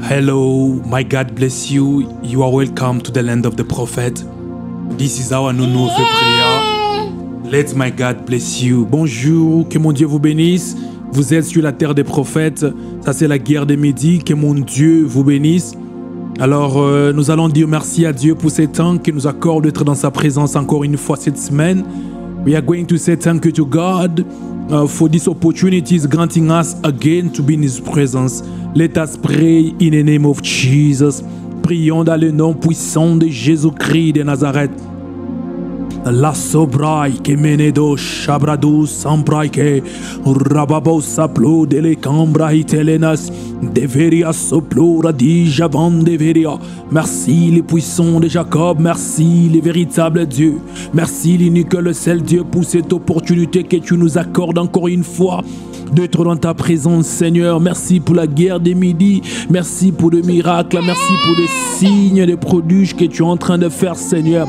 Hello, my God bless you. You are welcome to the land of the prophet. This is our nounou fait prayer. Let my God bless you. Bonjour, que mon Dieu vous bénisse. Vous êtes sur la terre des prophètes. Ça c'est la guerre des midis. Que mon Dieu vous bénisse. Alors, nous allons dire merci à Dieu pour ces temps qu'il nous accorde d'être dans sa présence encore une fois cette semaine. We are going to say thank you to God for this opportunity granting us again to be in His presence. Let us pray in the name of Jesus. Prions dans le nom puissant de Jésus-Christ de Nazareth. La sobrai que menedo shabradu samprai que rababo saplo de le cambra itelenas deveria soplora di javan deveria. Merci les puissants de Jacob, merci les véritables dieux, merci l'unique le seul Dieu pour cette opportunité que tu nous accordes encore une fois d'être dans ta présence, Seigneur. Merci pour la guerre des midis, merci pour le miracle, merci pour les signes, les prodiges que tu es en train de faire, Seigneur.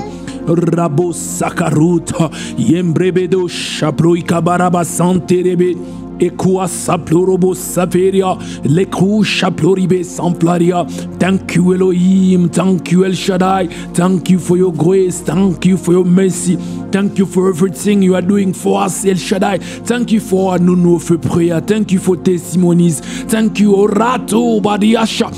Rabo sakaruta yembrebedo chaploi kabaraba santerebe ekua saplorobo saferia lekru chaploribe samplaria. Thank you Elohim, thank you El Shaddai, thank you for your grace, thank you for your mercy, thank you for everything you are doing for us El Shaddai. Thank you for our nounou fait prayer, thank you for testimonies, thank you Orato Badiasha.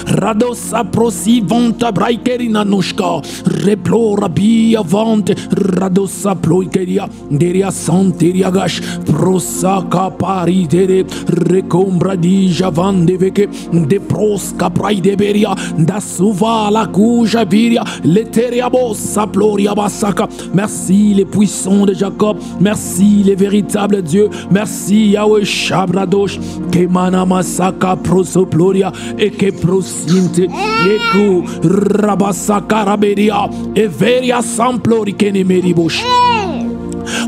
Radosa prosivanta braikerina noshka replora bi avante radosa ploikeria deria santeria gash prosaka pari dere recombra di javande veke de prosca praide beria da suva la couja viria leteria bossa ploria basaka. Merci les puissants de Jacob, merci les véritables dieux, merci Yahweh Shabradosh kemana masaka prosoploria et que prosinte yeku rabasakaraberia everia samplori kenemeribosh.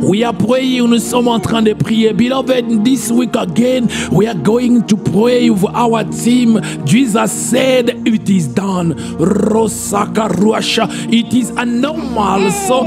We are praying, nous sommes en train de prier. Beloved, this week again, we are going to pray with our team. Jesus said, it is done. Rosaka Ruasha, it is a normal. So,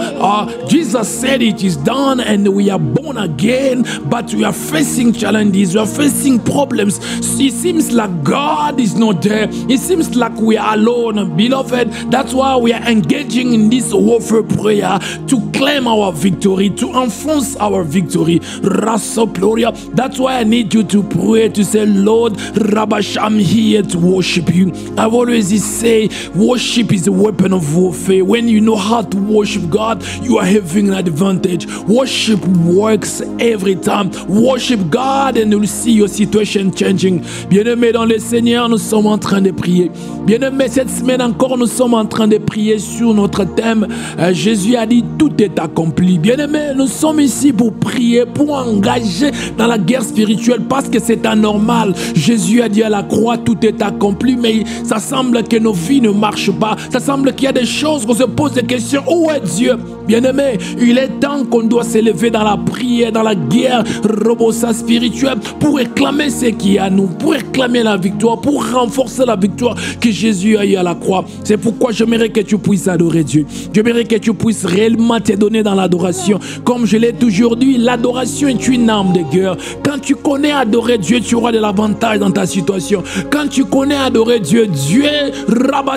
Jesus said it is done and we are born again, but we are facing challenges, we are facing problems. It seems like God is not there. It seems like we are alone. Beloved, that's why we are engaging in this warfare prayer to claim our victory, to enforce our victory. Rasoploria. That's why I need you to pray, to say, Lord, Rabash, I'm here to worship you. I've always say, worship is a weapon of warfare. When you know how to worship God, you are having an advantage. Worship works every time. Worship God and you'll see your situation changing. Bien-aimés dans le Seigneur, nous sommes en train de prier. Bien-aimés, cette semaine encore, nous sommes en train de prier sur notre thème. Jésus a dit, tout est accompli. Bien-aimés, nous sommes ici pour prier, pour engager dans la guerre spirituelle parce que c'est anormal. Jésus a dit à la croix, tout est accompli, mais ça semble que nos vies ne marchent pas. Ça semble qu'il y a des choses qu'on se pose des questions. Où est Dieu? Bien-aimé, il est temps qu'on doit s'élever dans la prière, dans la guerre robosa spirituelle pour réclamer ce qui est à nous, pour réclamer la victoire, pour renforcer la victoire que Jésus a eu à la croix. C'est pourquoi j'aimerais que tu puisses adorer Dieu. J'aimerais que tu puisses réellement te donner dans l'adoration. Comme je l'ai toujours dit, l'adoration est une arme de guerre. Quand tu connais adorer Dieu, tu auras de l'avantage dans ta situation. Quand tu connais adorer Dieu, Dieu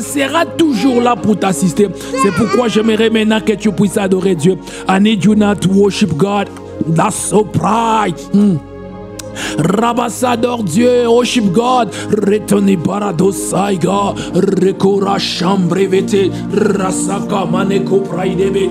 sera toujours là pour t'assister. C'est pourquoi j'aimerais maintenant que tu puisses adorer Dieu. I need you now to worship God. That's so pride. Rabassador Dieu, worship God. Retoni baradosaiga, rekora chambrevete, rasaka maneko praidebe,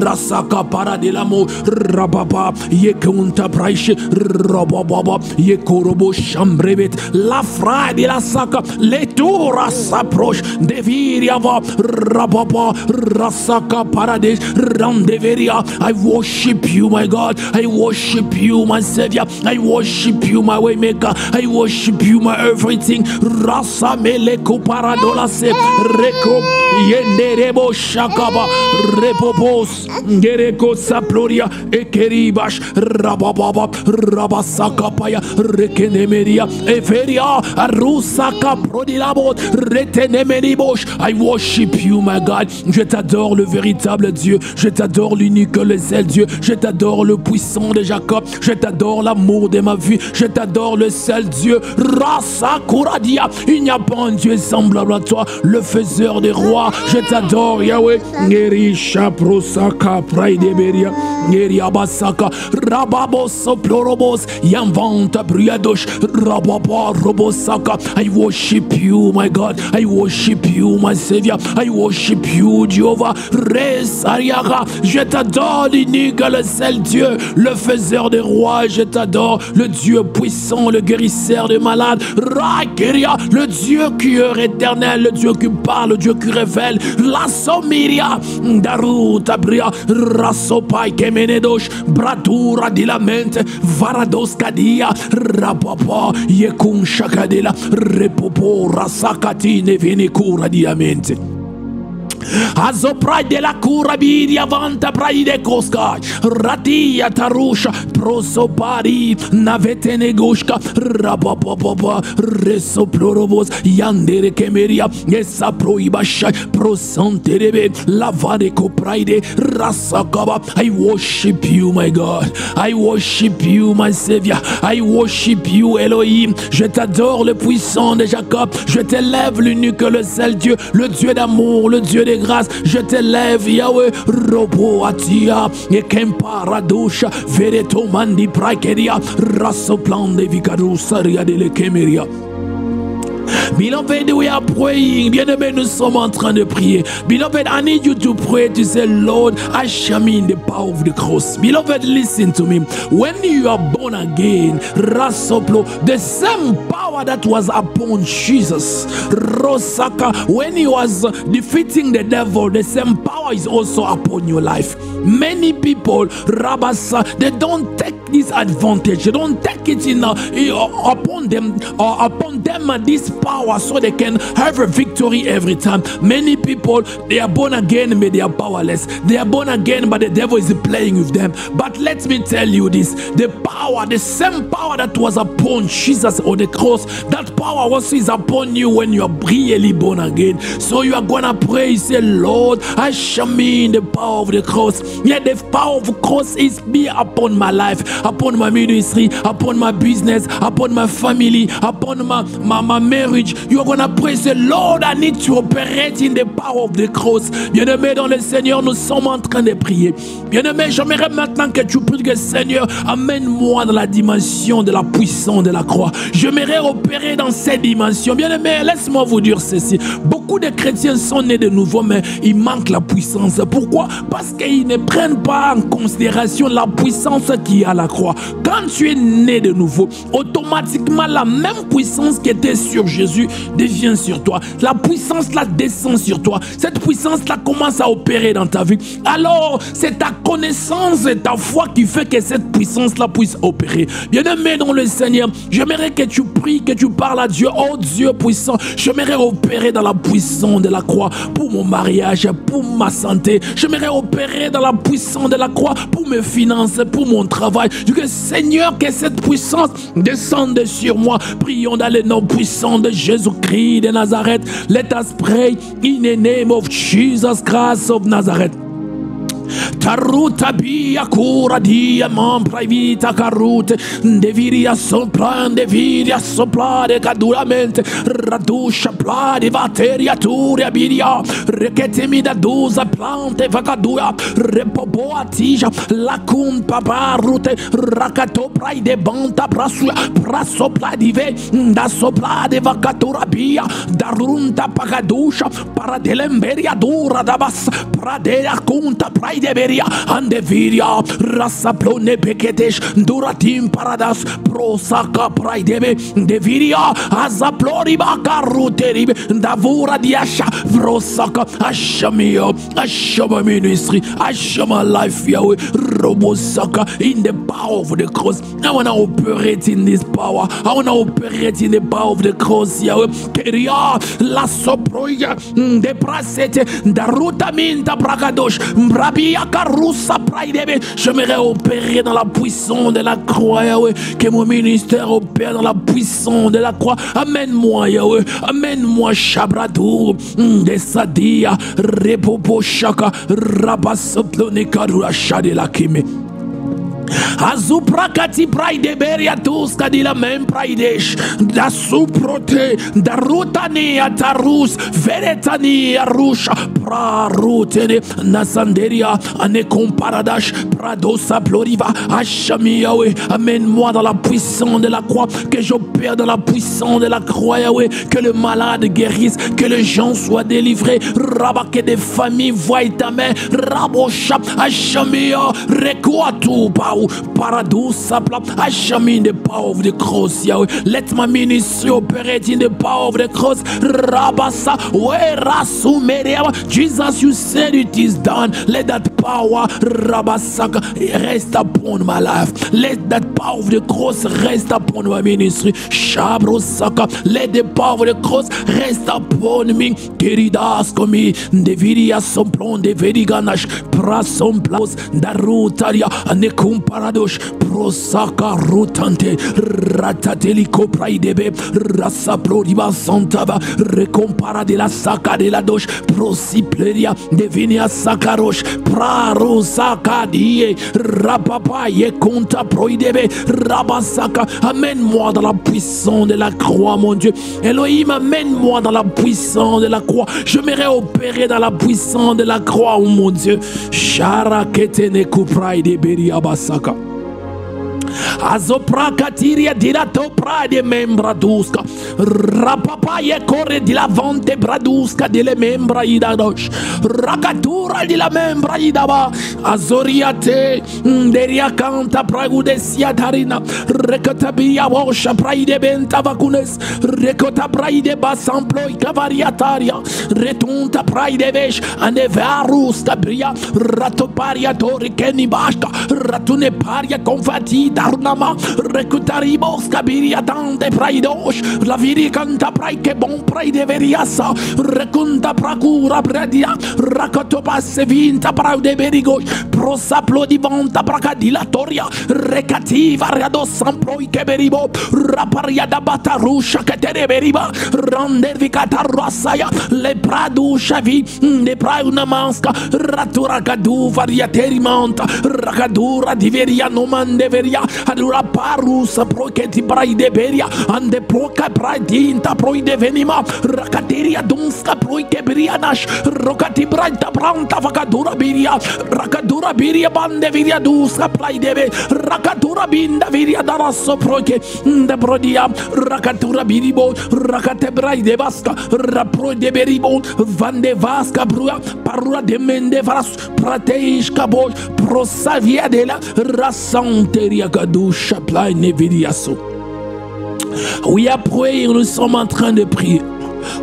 rasaka paradelamo, rababa, yekunta praishe, rababa, yekorobo chambrevet, la fra de la saka, letura s'approche, deviriava, rababa, rasaka parades, randeveria. I worship you, my God. I worship you, my Savior. I worship you, my way maker. I worship you, my everything. Rasa meleko paradolase reko yenderebo shakaba repopos gereko saploria ekeribash rabababa rabasakapaya rekenemeria eferia arusaka prodilabot retenemeribosh. I worship you, my God. Je t'adore, le véritable Dieu. Je t'adore, l'unique, le seul Dieu. Je t'adore, le puissant de Jacob. Je t'adore, l'amour de ma vie. glorifie, je t'adore, le seul Dieu. Rasa Kuradia, il n'y a pas un Dieu semblable à toi, le faiseur des rois. Je t'adore, Yahweh. Ngeri Shaprosaka, Praideberia, Ngeri Abasaka, Rababo Soplorobos, Yamvanta Briadosh, Rababa Robosaka. I worship you, my God. I worship you, my Savior. I worship you, Jehovah. Resariaga, je t'adore, l'unique, le seul Dieu, le faiseur des rois. Je t'adore, le Dieu puissant, le guérisseur des malades. Rakeria, le Dieu qui est éternel, le Dieu qui parle, le Dieu qui révèle. La Somiria, Daru Tabria, Rasopai Kemenedosh, Bradura di la mente, Varados Kadia, Rapapa, Yekun Shakadela, Repopo, Rasakatine, Venecura diamente. Azoprai de la cura bidia vanta prai de cosca ratia tarusha prosopari navete negoshka rapapapa resoplorobos yandere kemeria esa proibasha prosanterebe lavade copraide rasakaba. I worship you, my God. I worship you, my Savior. I worship you, Elohim. Je t'adore, le puissant de Jacob. Je t'élève, l'unique, le seul Dieu, le Dieu d'amour, le Dieu de grâce. Je t'élève, Yahweh. Robo atia et kemparadosha vereto mandi prakeria rasoplan de vicarusaria de lekemeria. Beloved, we are praying. Bien-aimé, nous sommes en train de prier. Beloved, I need you to pray to say, Lord, I shall me in the power of the cross. Beloved, listen to me. When you are born again, Rasoplo, the same power that was upon Jesus, Rosaka, when he was defeating the devil, the same power is also upon your life. Many people, Rabasa, they don't take this advantage. They don't take it upon them this power so they can have a victory every time. Many people, they are born again but they are powerless. They are born again but the devil is playing with them. But let me tell you this, the power, the same power that was upon Jesus on the cross, that power also is upon you when you are really born again. So you are gonna pray, say, Lord, I shall me in the power of the cross. Yet the power of the cross is be upon my life, upon my ministry, upon my business, upon my family, upon my marriage. You are gonna pray, say, Lord, I need to operate in the power of the cross. Bien-aimé dans le Seigneur, nous sommes en train de prier. Bien-aimé, j'aimerais maintenant que tu pries que Seigneur, amène-moi dans la dimension de la puissance de la croix. J'aimerais opérer dans cette dimension. Bien-aimé, laisse-moi vous dire ceci. Beaucoup de chrétiens sont nés de nouveau, mais il manque la puissance. Pourquoi? Parce qu'ils ne prennent pas en considération la puissance qui est à la croix. Quand tu es né de nouveau, automatiquement la même puissance qui était sur Jésus devient sur toi. La puissance là descend sur toi. Cette puissance là commence à opérer dans ta vie. Alors c'est ta connaissance et ta foi qui fait que cette puissance là puisse opérer. Bien-aimé dans le Seigneur, j'aimerais que tu pries, que tu parles à Dieu. Oh Dieu puissant, j'aimerais opérer dans la puissance de la croix pour mon mariage, pour ma santé. J'aimerais opérer dans la puissance de la croix pour mes finances, pour mon travail. Je dis, Seigneur, que cette puissance descende sur moi. Prions dans le nom puissant de Jésus-Christ de Nazareth. Let us pray in the name of Jesus Christ of Nazareth. Taruta bia cura dia man pravita carute deviria sopra de caduramente radusha pla de vateria turia biria requetemi da duza plante vacadura repoboa tija la cumpa barute racato prai de banta pra sopla di ve da sopla de vacatura bia da runta pagadusha para de lemberia dura da bas pra de conta prai de beria andeviria rasaplone peketesh duratim paradas prosaka praidebe deviria azaplori bakaruteribe davura diasha vrosaka ashamio ashama ministry ashama life Yahweh robosaka in the power of the cross. I want to operate in this power. I want to operate in the power of the cross Yahweh. Keria la soproya de prasete daruta minta bragadosh brabia karusa praidebe. J'aimerais opérer dans la puissance de la croix Yahweh. Que mon ministère opère dans la puissance de la croix. Amène-moi Yahweh. Amène-moi Shabradour de Sadia Repopo Shaka Rabasoplone Karura Shade la Kime. Azuprakati praide beriatus kadila mem praidesh da suprote da rutani atarus veretani arusha prarutene nasanderia ane comparadash pradosa ploriva achami Yahweh. Amène-moi dans la puissance de la croix, que j'opère dans la puissance de la croix Yahweh, que le malade guérisse, que les gens soient délivrés, Rabat, que des familles voient ta main, Rabochap achami rekoatu pau paradous sapla achami in the power of the cross Yahweh. Let my ministry operate in the power of the cross. Rabasa wera. Jesus, you said it is done. Let that power Rabasaka rest upon my life. Let that power of the cross rest upon my ministry. Shabrosaka, let the power of the cross rest upon me. Keridas komi deviria somplon de veriganash prasomplos darutaria anekum paradosh prosaka rutante ratateliko praidebe rasaploriba santava recompara de la saca de la dosh prosipleria devinia sakarosh prarosaka die rapapa ye conta proidebe rabasaka. Amène-moi dans la puissance de la croix, mon Dieu. Elohim, amène-moi dans la puissance de la croix. Je m'aimerais opérer dans la puissance de la croix, oh mon Dieu. Shara ketene kupraide beri abasaka. Azopra katiria dilato prade membra duska rapapa ye corre di la vante braduska delle membra idadosh rakatura di la membra idaba azoriate deria canta pragude siatarina rekotabia washa praide benta vacunes rekota praide basamploi cavariataria retunta praide vesh ane varus cabria ratoparia tori keni basta ratune paria confati darnama recutaribos cabiria tante praidosh la viri canta praike bon praide veriasa recunta procura pradia racoto passe vinta praude verigos prosaplo di vanta pracadilatoria recativa rado samploi che beribo raparia da batarusha che te beriba randervi catarrasaya le pradusha vi ne prauna masca ratura cadu variateri monta racadura di veria no mande veria adura parus procheti praide beria ande proca praidinta proide venima racateria dunska proike berianash rocati braita branta vacadura biria racadura biria bande viria duska praidebe racadura binda viria darasso proche de prodia racatura biribo racate braide vasca raproide beribo vande vasca brua parura de mende varas prateish cabo prosavia de la rassanteria gadusha plaine viriaso. We are praying, nous sommes en train de prier.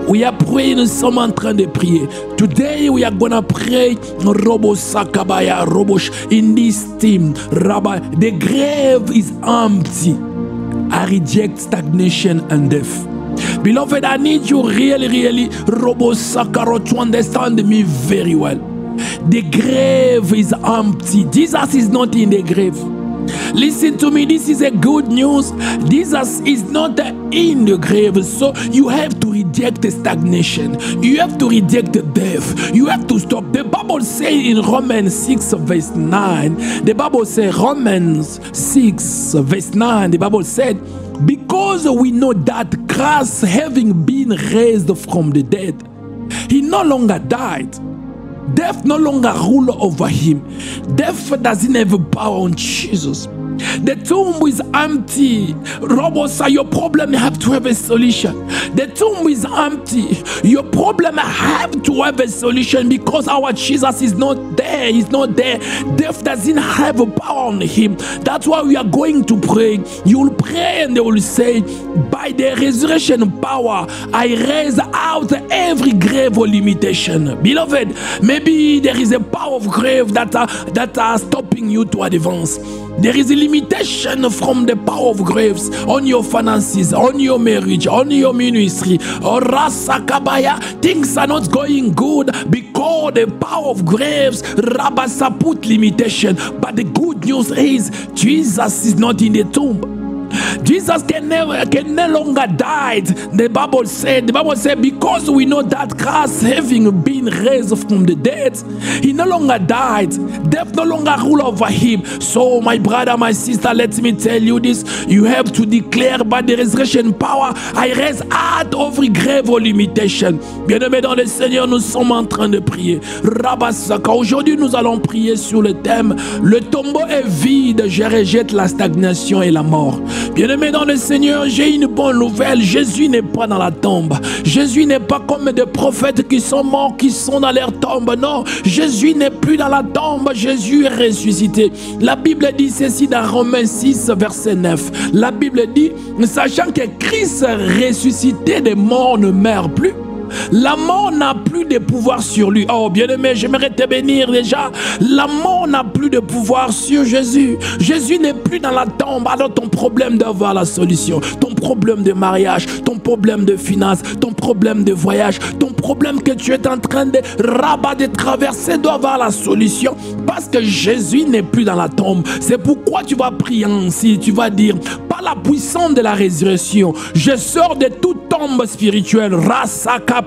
We are praying, nous sommes en train de prier. Today we are gonna pray Robo Sakabaya Robosh in this team. Rabbi, the grave is empty. I reject stagnation and death. Beloved, I need you really, Robo Sakaro, to understand me very well. The grave is empty. Jesus is not in the grave. Listen to me, this is a good news. Jesus is not in the grave, so you have to reject the stagnation. You have to reject the death. You have to stop. The Bible says in Romans 6 verse 9, the Bible says, Romans 6 verse 9, the Bible said, because we know that Christ, having been raised from the dead, he no longer died. Death no longer rule over him. Death doesn't have a power on Jesus. The tomb is empty. Robosa, your problem have to have a solution. The tomb is empty. Your problem have to have a solution because our Jesus is not there. He's not there. Death doesn't have a power on him. That's why we are going to pray. You will pray and they will say, by the resurrection power, I raise out every grave or limitation. Beloved, maybe there is a power of grave that are stopping you to advance. There is a limitation from the power of graves on your finances, on your marriage, on your ministry. Or Rasakabaya, things are not going good because the power of graves, Rabasa put limitation. But the good news is Jesus is not in the tomb. Jesus can no longer died. The Bible said, because we know that Christ, having been raised from the dead, he no longer died. Death no longer rule over him. So my brother, my sister, let me tell you this. You have to declare by the resurrection power, I raise out every grave or limitation. Bien-aimés dans le Seigneur, nous sommes en train de prier. Rabasaka. Aujourd'hui, nous allons prier sur le thème, le tombeau est vide, je rejette la stagnation et la mort. Bien-aimés dans le Seigneur, j'ai une bonne nouvelle. Jésus n'est pas dans la tombe. Jésus n'est pas comme des prophètes qui sont morts, qui sont dans leur tombe. Non, Jésus n'est plus dans la tombe. Jésus est ressuscité. La Bible dit ceci dans Romains 6, verset 9. La Bible dit, sachant que Christ ressuscité des morts ne meurt plus, la mort n'a plus de pouvoir sur lui. Oh bien-aimé, j'aimerais te bénir déjà. La mort n'a plus de pouvoir sur Jésus. Jésus n'est plus dans la tombe. Alors ton problème doit avoir la solution. Ton problème de mariage, ton problème de finances, ton problème de voyage, ton problème que tu es en train de rabattre, de traverser doit avoir la solution. Parce que Jésus n'est plus dans la tombe. C'est pourquoi tu vas prier ainsi. Tu vas dire, par la puissance de la résurrection, je sors de toute tombe spirituelle. Rasaka.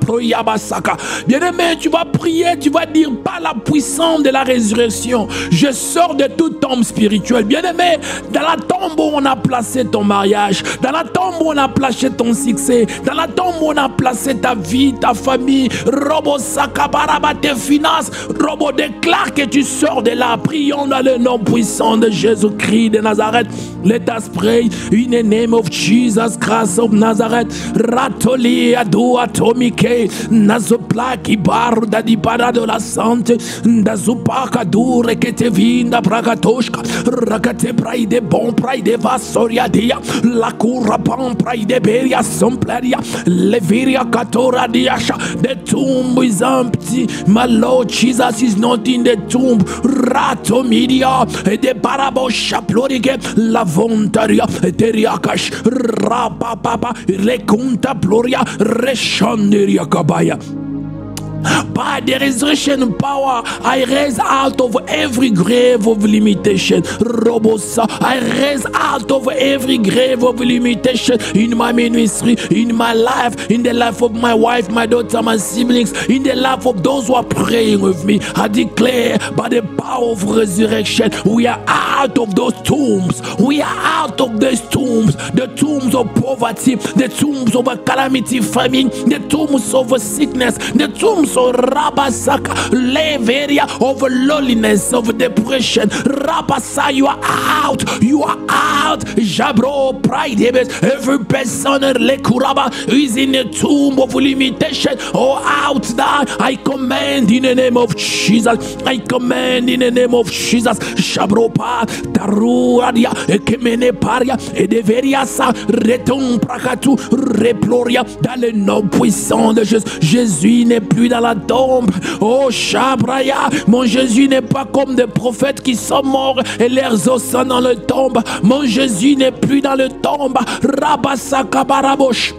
Bien-aimé, tu vas prier, tu vas dire par la puissance de la résurrection, je sors de toute tombe spirituelle. Bien-aimé, dans la tombe où on a placé ton mariage, dans la tombe où on a placé ton succès, dans la tombe où on a placé ta vie, ta famille, Robo Sakabaraba, tes finances, Robo déclare que tu sors de là. Prions dans le nom puissant de Jésus-Christ de Nazareth. Let us pray in the name of Jesus Christ of Nazareth. Ratoli adu atomique nazoplaki baru da di parado la sante da zupaka dure che te vinda bragatoshka ragate praide bon praide vasoria dia la cura pan praide beria somplaria leviria katora diasha. The tomb is empty, my Lord Jesus is not in the tomb. Rato media de parabo shaplorige la vontaria teriakash rapapa reconta gloria reshanderia kabaya. By the resurrection power, I raise out of every grave of limitation. Robosa, I raise out of every grave of limitation in my ministry, in my life, in the life of my wife, my daughter, my siblings, in the life of those who are praying with me. I declare by the power of resurrection, we are out of those tombs. We are out of those tombs, the tombs of poverty, the tombs of a calamity, famine, the tombs of a sickness, the tombs of Rabasaka, Leveria, of loneliness, of depression. Rabasa, you are out. You are out. Jabro, pride, every person Lekuraba is in a tomb of limitation. Oh, out now. I command in the name of Jesus. I command in the name of Jesus. Shabropa, Taruradia, Ekemene Paria, Edeveria sa, Reton Prakatu, Reploria, dans le nom puissant de Jésus. Jésus n'est plus dans la tombe. Oh Shabraya, mon Jésus n'est pas comme des prophètes qui sont morts et leurs os sont dans le tombe. Mon Jésus n'est plus dans le tombe. Rabasaka Barabosh.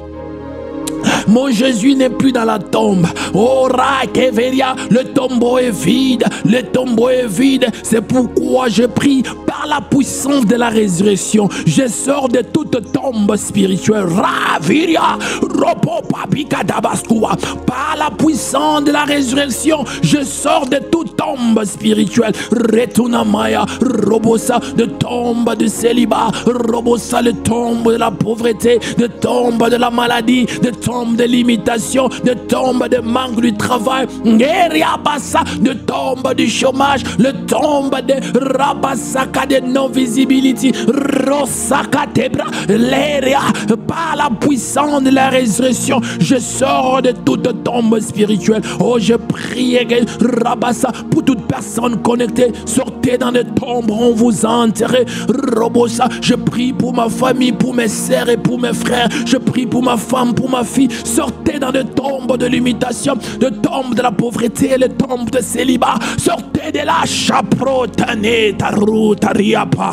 Mon Jésus n'est plus dans la tombe. Oh Rakeveria, le tombeau est vide. Le tombeau est vide. C'est pourquoi je prie par la puissance de la résurrection. Je sors de toute tombe spirituelle. Raviria, Ropo Papika Dabaskua. Par la puissance de la résurrection, je sors de toute tombe spirituelle. Retunamaya, Robosa, de tombe de célibat. Robosa, le tombe de la pauvreté, de tombe de la maladie, de tombe de limitation, de tombe de manque du travail, de tombe du chômage, le tombe de rabasaka de non-visibility, rosaka tebra, l'éria, par la puissance de la résurrection, je sors de toute tombe spirituelle. Oh, je prie, rabasa, pour toute personne connectée, sortez dans les tombes, on vous a enterré, robosa, je prie pour ma famille, pour mes sœurs et pour mes frères, je prie pour ma femme, pour ma fille. Sortez dans les tombes de limitation, de tombes de la pauvreté, les tombes de célibat. Sortez de la chaprotane taru tariapa.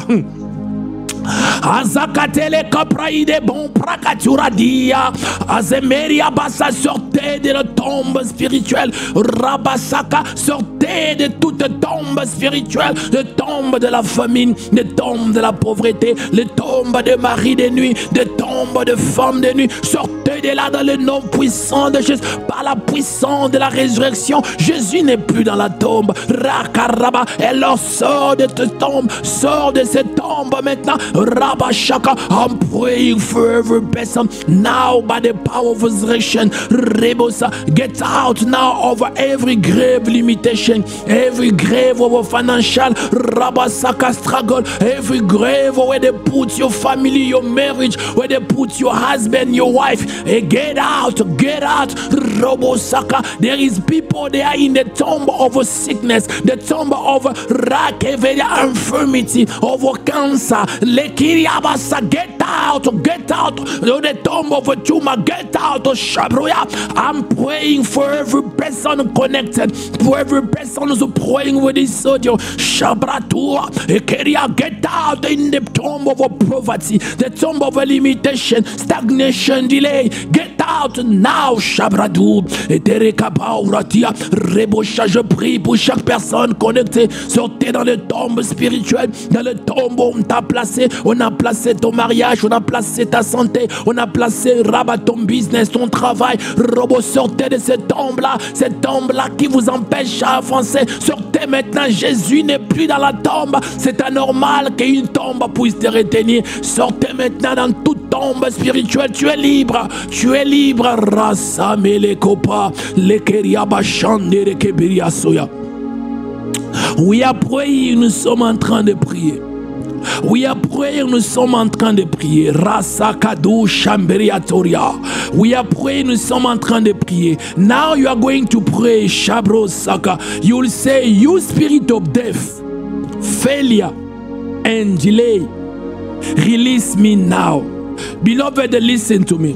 Azakatele kapraide bon prakatura dia. Azemeria basa, sortez de la tombe spirituelle. Rabasaka, sortez dé de toute tombe spirituelle, de tombe de la famine, de tombe de la pauvreté, de tombe de mari de nuit, de tombe de femme de nuit. Sortez de là dans le nom puissant de Jésus, par la puissance de la résurrection. Jésus n'est plus dans la tombe. Rakaraba, alors sort de cette tombe, sort de cette tombe maintenant. Rabashaka, I'm praying for every person now by the power of resurrection. Rebosa, get out now over every grave limitation, every grave over financial Rabasaka struggle, every grave where they put your family, your marriage, where they put your husband, your wife. Hey, get out, Robosaka. There is people they are in the tomb of sickness, the tomb of Rakeveria infirmity, of cancer. Lekiriabasa, get out, the tomb of a tumor, get out, Shabruya. I'm praying for every person connected, for every person who's praying with this audio. Shabratua, Ekeria, get out in the tomb of poverty, the tomb of limitation, stagnation, delay. Get out now, Shabradu. Etereka Bauratia, Rebosha, je prie pour chaque personne connectée. Sortez dans le tombe spirituel, dans le tombe où on t'a placé. On a placé ton mariage, on a placé ta santé, on a placé rabat ton business, ton travail. Robo, sortez de cette tombe-là qui vous empêche à avancer. Sortez maintenant, Jésus n'est plus dans la tombe. C'est anormal qu'une tombe puisse te retenir. Sortez maintenant dans toute tombe spirituelle. Tu es libre, Rasa Melekopa, Lekeria Bachandere Keberia Soya. We are praying, nous sommes en train de prier. We are praying, nous sommes en train de prier. Rasa Kado Shamberiatoria. We are praying, nous sommes en train de prier. Now you are going to pray, Shabro Saka. You will say, you spirit of death, failure, and delay, release me now. Beloved, listen to me.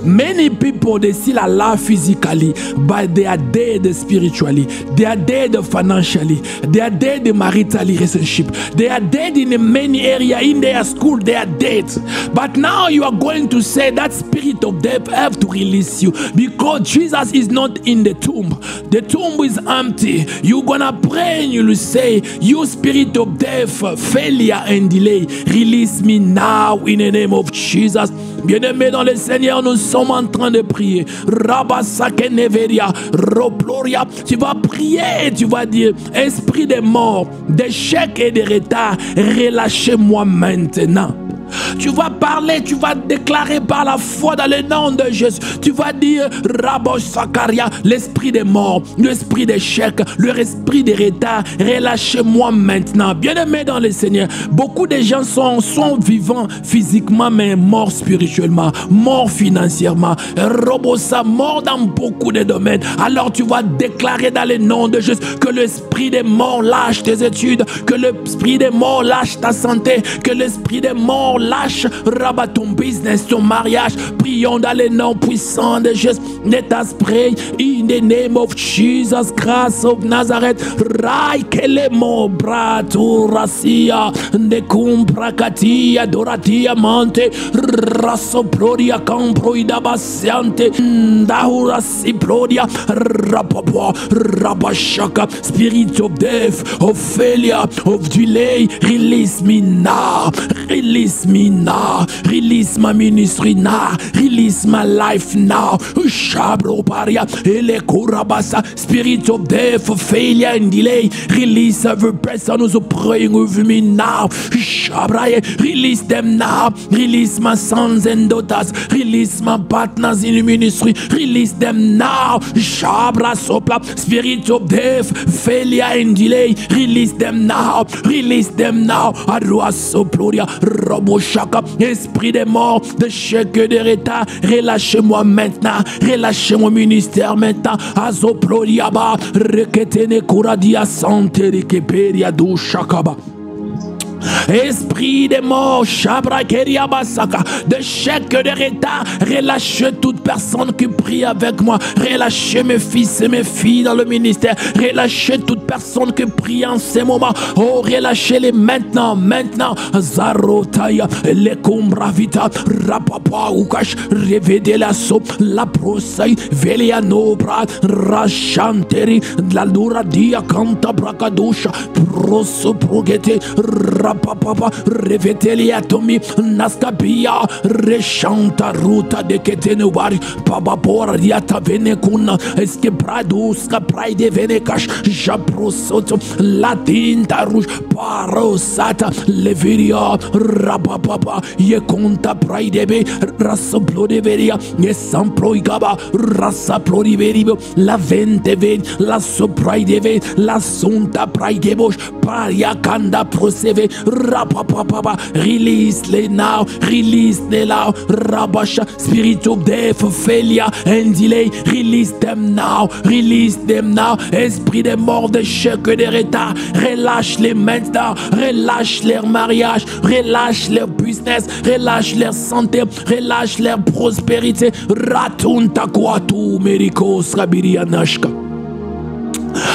Many people, they still alive physically, but they are dead spiritually. They are dead financially. They are dead in marital relationship. They are dead in many areas. In their school, they are dead. But now you are going to say that spirit of death have to release you, because Jesus is not in the tomb. The tomb is empty. You're gonna pray and you'll say, you spirit of death, failure and delay, release me now in the name of Jesus. Bien-aimés dans le Seigneur, nous sommes en train de prier. Rabasakeneveria, Roploria. Tu vas prier, tu vas dire, esprit des morts, d'échecs et de retard, relâchez-moi maintenant. Tu vas parler, tu vas déclarer par la foi dans le nom de Jésus. Tu vas dire, Rabosh Sakaria, l'esprit des morts, l'esprit d'échec, l'esprit de retard, relâchez-moi maintenant. Bien-aimés dans le Seigneur, beaucoup de gens sont vivants physiquement, mais morts spirituellement, morts financièrement, Robosa, morts dans beaucoup de domaines. Alors tu vas déclarer dans le nom de Jésus que l'esprit des morts lâche tes études, que l'esprit des morts lâche ta santé, que l'esprit des morts lâche, rabat ton business, ton mariage. Prions dans le nom puissant de Jésus. Let us pray in the name of Jesus Christ of Nazareth. Rai kelemo bratu rasia de kumprakatia doratia monte rasoplodia camproida basiante dahura siprodia rapopo rabashaka. Spirit of death, of failure, of delay, release me now. Release me now. Release my ministry now. Release my life now. Shabro paria ele kurabasa. Spirit of death, failure and delay, release every person who's praying with me now. Shabraye, release them now. Release my sons and daughters. Release my partners in the ministry. Release them now. Shabra sopla. Spirit of death, failure and delay, release them now. Release them now. Arua soploria. Roboshaka, esprit des morts, de chèque de retard, relâchez-moi maintenant, relâchez mon ministère maintenant. Azoploriaba, reketene kuradia sante rekeperia do shakaba. Esprit des morts, Shabrakeria Basaka, de chèque de retard, relâchez toute personne qui prie avec moi, relâchez mes fils et mes filles dans le ministère, relâchez toute personne qui prie en ces moments, oh relâchez-les maintenant, Zarotaya, les Kumbravita, Rapapa Ukash, révédez la soupe, la prosai, Veliano Brad, Rachanteri, la Luradia Kanta Brakadusha, Proso Progete, Rapapapa, Reveteli Atomi, Naskapia, Rechanta Ruta de Ketenuari, Pabapora Diata Venekuna, Eskepraduska Pride Venekash, Japrosoto, Latinta Rouge, Parosata, Leviria, Rapapapa, Yekonta Pride, Rasoplo de Veria, Yesamproigaba, Rasaplodiverio, La Venteve, La Sopraideve, La Sunta Praidebosh, Pariakanda Proseve, Rapapapa, release les now, Rabasha, spirit of death, failure and delay, release them now, esprit des morts, de chèques de retard, relâche-les maintenant, relâche leur mariage, relâche leur business, relâche leur santé, relâche leur prospérité, ratunta kwatu merikos rabirianashka.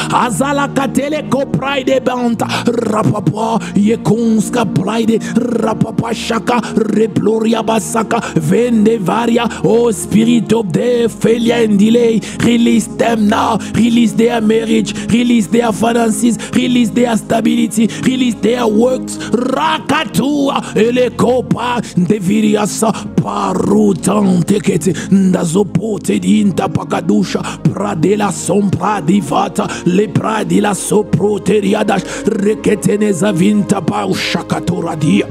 Azala katele ko pride banta rapapa yekunska pride rapapa shaka reploria basaka vende varia oh spirit of death failure and delay, release them now, release their marriage, release their finances, release their stability, release their works, rakatua elekopa deviriasa parutante kete ndazopote dinta pakadusha pradela sompra divata le pradi la soproteriadash reketeneza vinta pa ushakatoradia.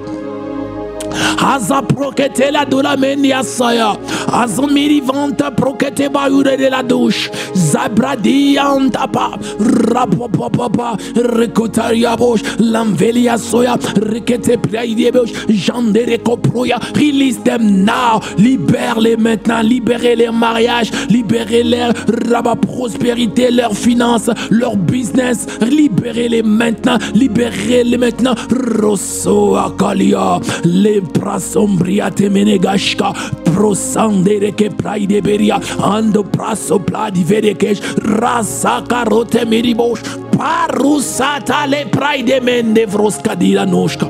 Aza prokete la dola menia saya. Aza mirivanta prokete bayure de la douche. Zabradi antapa. Rapopopapa. Rekotaria bosh. Lamvelia soya. Rekete praide bosh. Jandere koproya. Release them now. Libère-les maintenant. Libérez leur mariage. Libérez leur prospérité, leurs finances, leur business. Libérez-les maintenant. Libérez-les maintenant. Rosso akalia. Les prasombria temenegashka prosandere ke praide beria ando praso pladi vedekesh rasaka rote miribosh parusata le praide mende vroskadila noshka.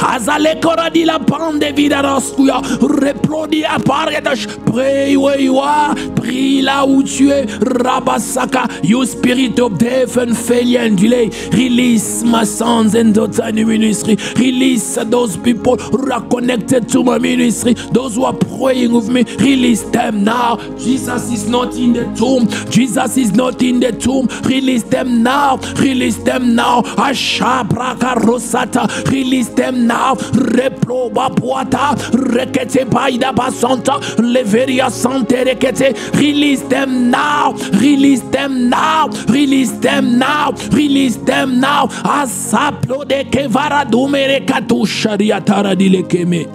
Azale koradi la pande vidaraskuya replodi aparedash. Pray where you are, prie là où tu es. Rabasaka, you spirit of death and failure and delay, release my sons and daughters in the ministry, release those people who are connected to my ministry, those who are praying with me, release them now. Jesus is not in the tomb, Jesus is not in the tomb, release them now, release them now. Ashabraka rosata, release them now. Replo bapuata rekete paida basanta leveria sante rekete, release them now, release them now, release them now, release them now. Asaplo de kevara dumere katusharia taradile keme.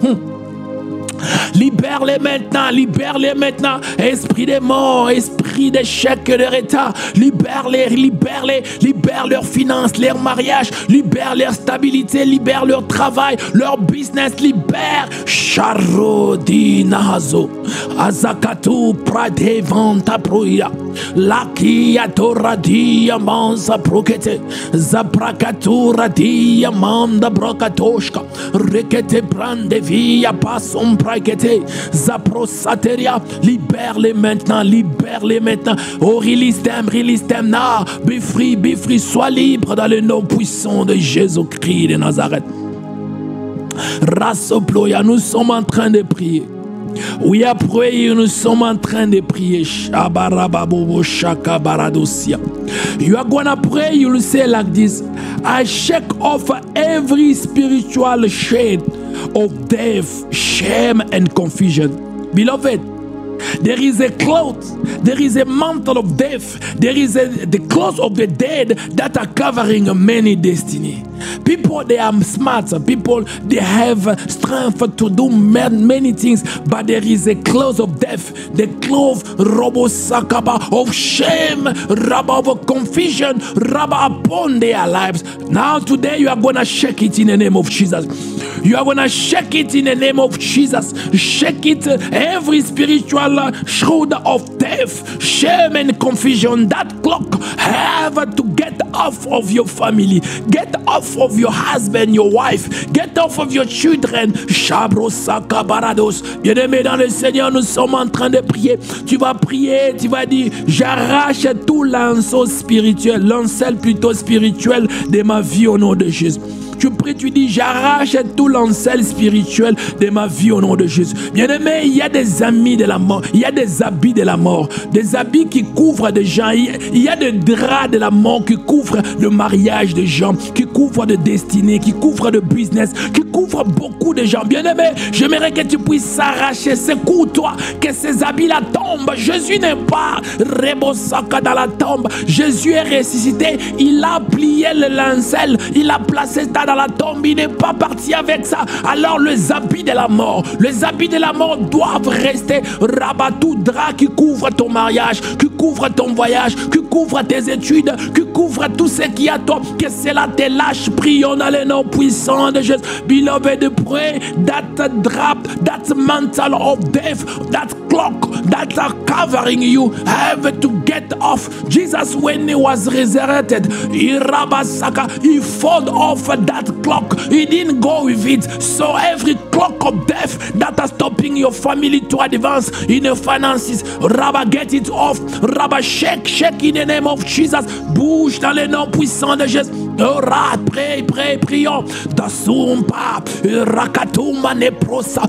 Libère-les maintenant, esprit des morts, esprit d'échec et de retard, libère-les, libère leurs finances, leur mariage, libère leur stabilité, libère leur travail, leur business, libère. Charodi Nahazo, Azakatu Prade Vanta Proya, Lakia Toradia Mansa Prokete, Zaprakatura Dia Manda Brokatoshka, Rekete Prande Via Passom Prakete, Zaprosateria, libère-les maintenant, oh release them now, be free, sois libre dans le nom puissant de Jésus-Christ de Nazareth. Rasoploya, nous sommes en train de prier. We are praying, nous sommes en train de prier. You are gonna pray, you will say like this: I shake off every spiritual shade of death, shame and confusion. Beloved, There is a cloth, there is a mantle of death, there is the clothes of the dead that are covering many destiny. People, they are smart, people, they have strength to do many things, but there is a cloth of death, the cloth of shame, of confusion, upon their lives. Now today you are going to shake it in the name of Jesus. You are going to shake it in the name of Jesus. Shake it, every spiritual shoulder of death, shame and confusion. That clock have to get off of your family. Get off of your husband, your wife. Get off of your children. Bien-aimé dans le Seigneur, nous sommes en train de prier. Tu vas prier, tu vas dire, j'arrache tout lanceau spirituel, lancel plutôt spirituel de ma vie au nom de Jésus. Tu pries, tu dis, j'arrache tout l'ancel spirituel de ma vie au nom de Jésus. Bien-aimé, il y a des amis de la mort, il y a des habits de la mort, des habits qui couvrent des gens, il y a des draps de la mort qui couvrent le mariage des gens, qui couvrent de destinée, qui couvrent de business, qui couvrent beaucoup de gens. Bien-aimé, j'aimerais que tu puisses s'arracher, secoue-toi, que ces habits-là tombent. Jésus n'est pas rebosaka dans la tombe. Jésus est ressuscité, il a plié le linceul, il a placé ça dans la tombe, il n'est pas parti avec ça. Alors les habits de la mort doivent rester. Rabat tout drap qui couvre ton mariage, qui couvre ton voyage, qui couvre tes études, qui couvre tout ce qui est à toi, que cela te lâche. Prions dans le nom puissant de Jésus. Beloved, pray that drap, that mantle of death, that cloak that are covering you have to get off. Jesus, when he was resurrected, he fought off that clock. He didn't go with it. So every clock of death that are stopping your family to advance in your finances, Rabba, get it off. Rabba, shake in the name of Jesus. Bouge dans le nom puissant de Jésus. Prions. Dasumpa, Rakatuma neprosa,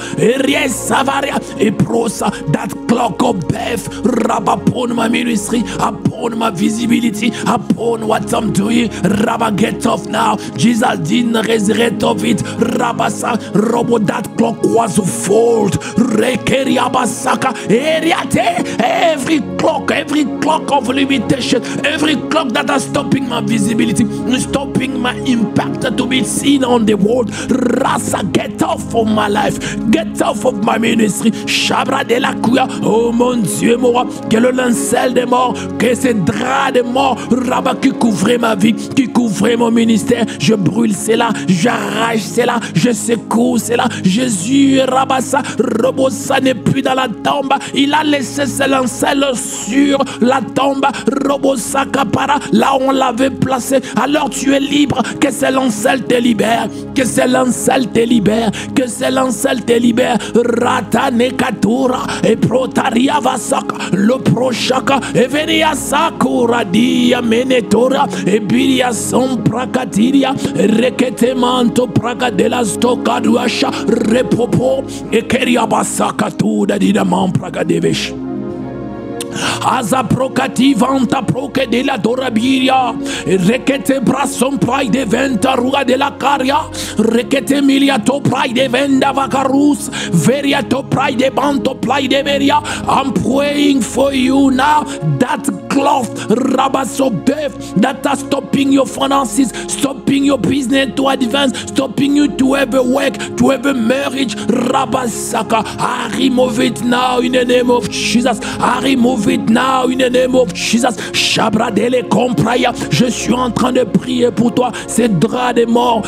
Savaria, et prosa, that clock of death, Rabba, upon my ministry, upon my visibility, upon what I'm doing, Rabba, get off now. Jesus didn't resurrect of it. Rabasa, Robo, that clock was fault. Rekeriabasaka, Eriate, every clock of limitation, every clock that is stopping my visibility, stopping my impact to be seen on the world. Rasa, get off of my life, get off of my ministry. Chabra de la Kuya, oh mon Dieu, moi, que le linceul des morts, que ces draps des morts, Rabat, qui couvrait ma vie, qui couvrait mon ministère, je brûle cela, j'arrache cela, je secoue cela. Jésus, Rabassa, Robossa n'est plus dans la tombe, il a laissé ce linceul sur la tombe. Robossa Kapara, là où on l'avait placé. Alors tu es libre, que ce linceul te libère, que ce linceul te libère, que ce linceul te libère. Ratane Katura et Protaria Vasaka, le Prochaka, et Venia Sakura dia Menetora, et Biria Son Prakatiria, Rekete Manto Praga de la Stokaduasha, Repopo, et Keriabasaka Tuda Didaman Praga Devesh. Aza procativanta proque de la dorabiria, rekete brasson prai de venta ruga de la caria, rekete miliato prai de venda vacarus, veriato prai de banto prai de veria. I'm praying for you now, that cloth, rabbas of death that are stopping your finances, stopping your business to advance, stopping you to have a work, to have a marriage. Rabasaka, I remove it now in the name of Jesus. I remove it now in the name of Jesus. Shabradele compraya. Je suis en train de prier pour toi. Ces draps de mort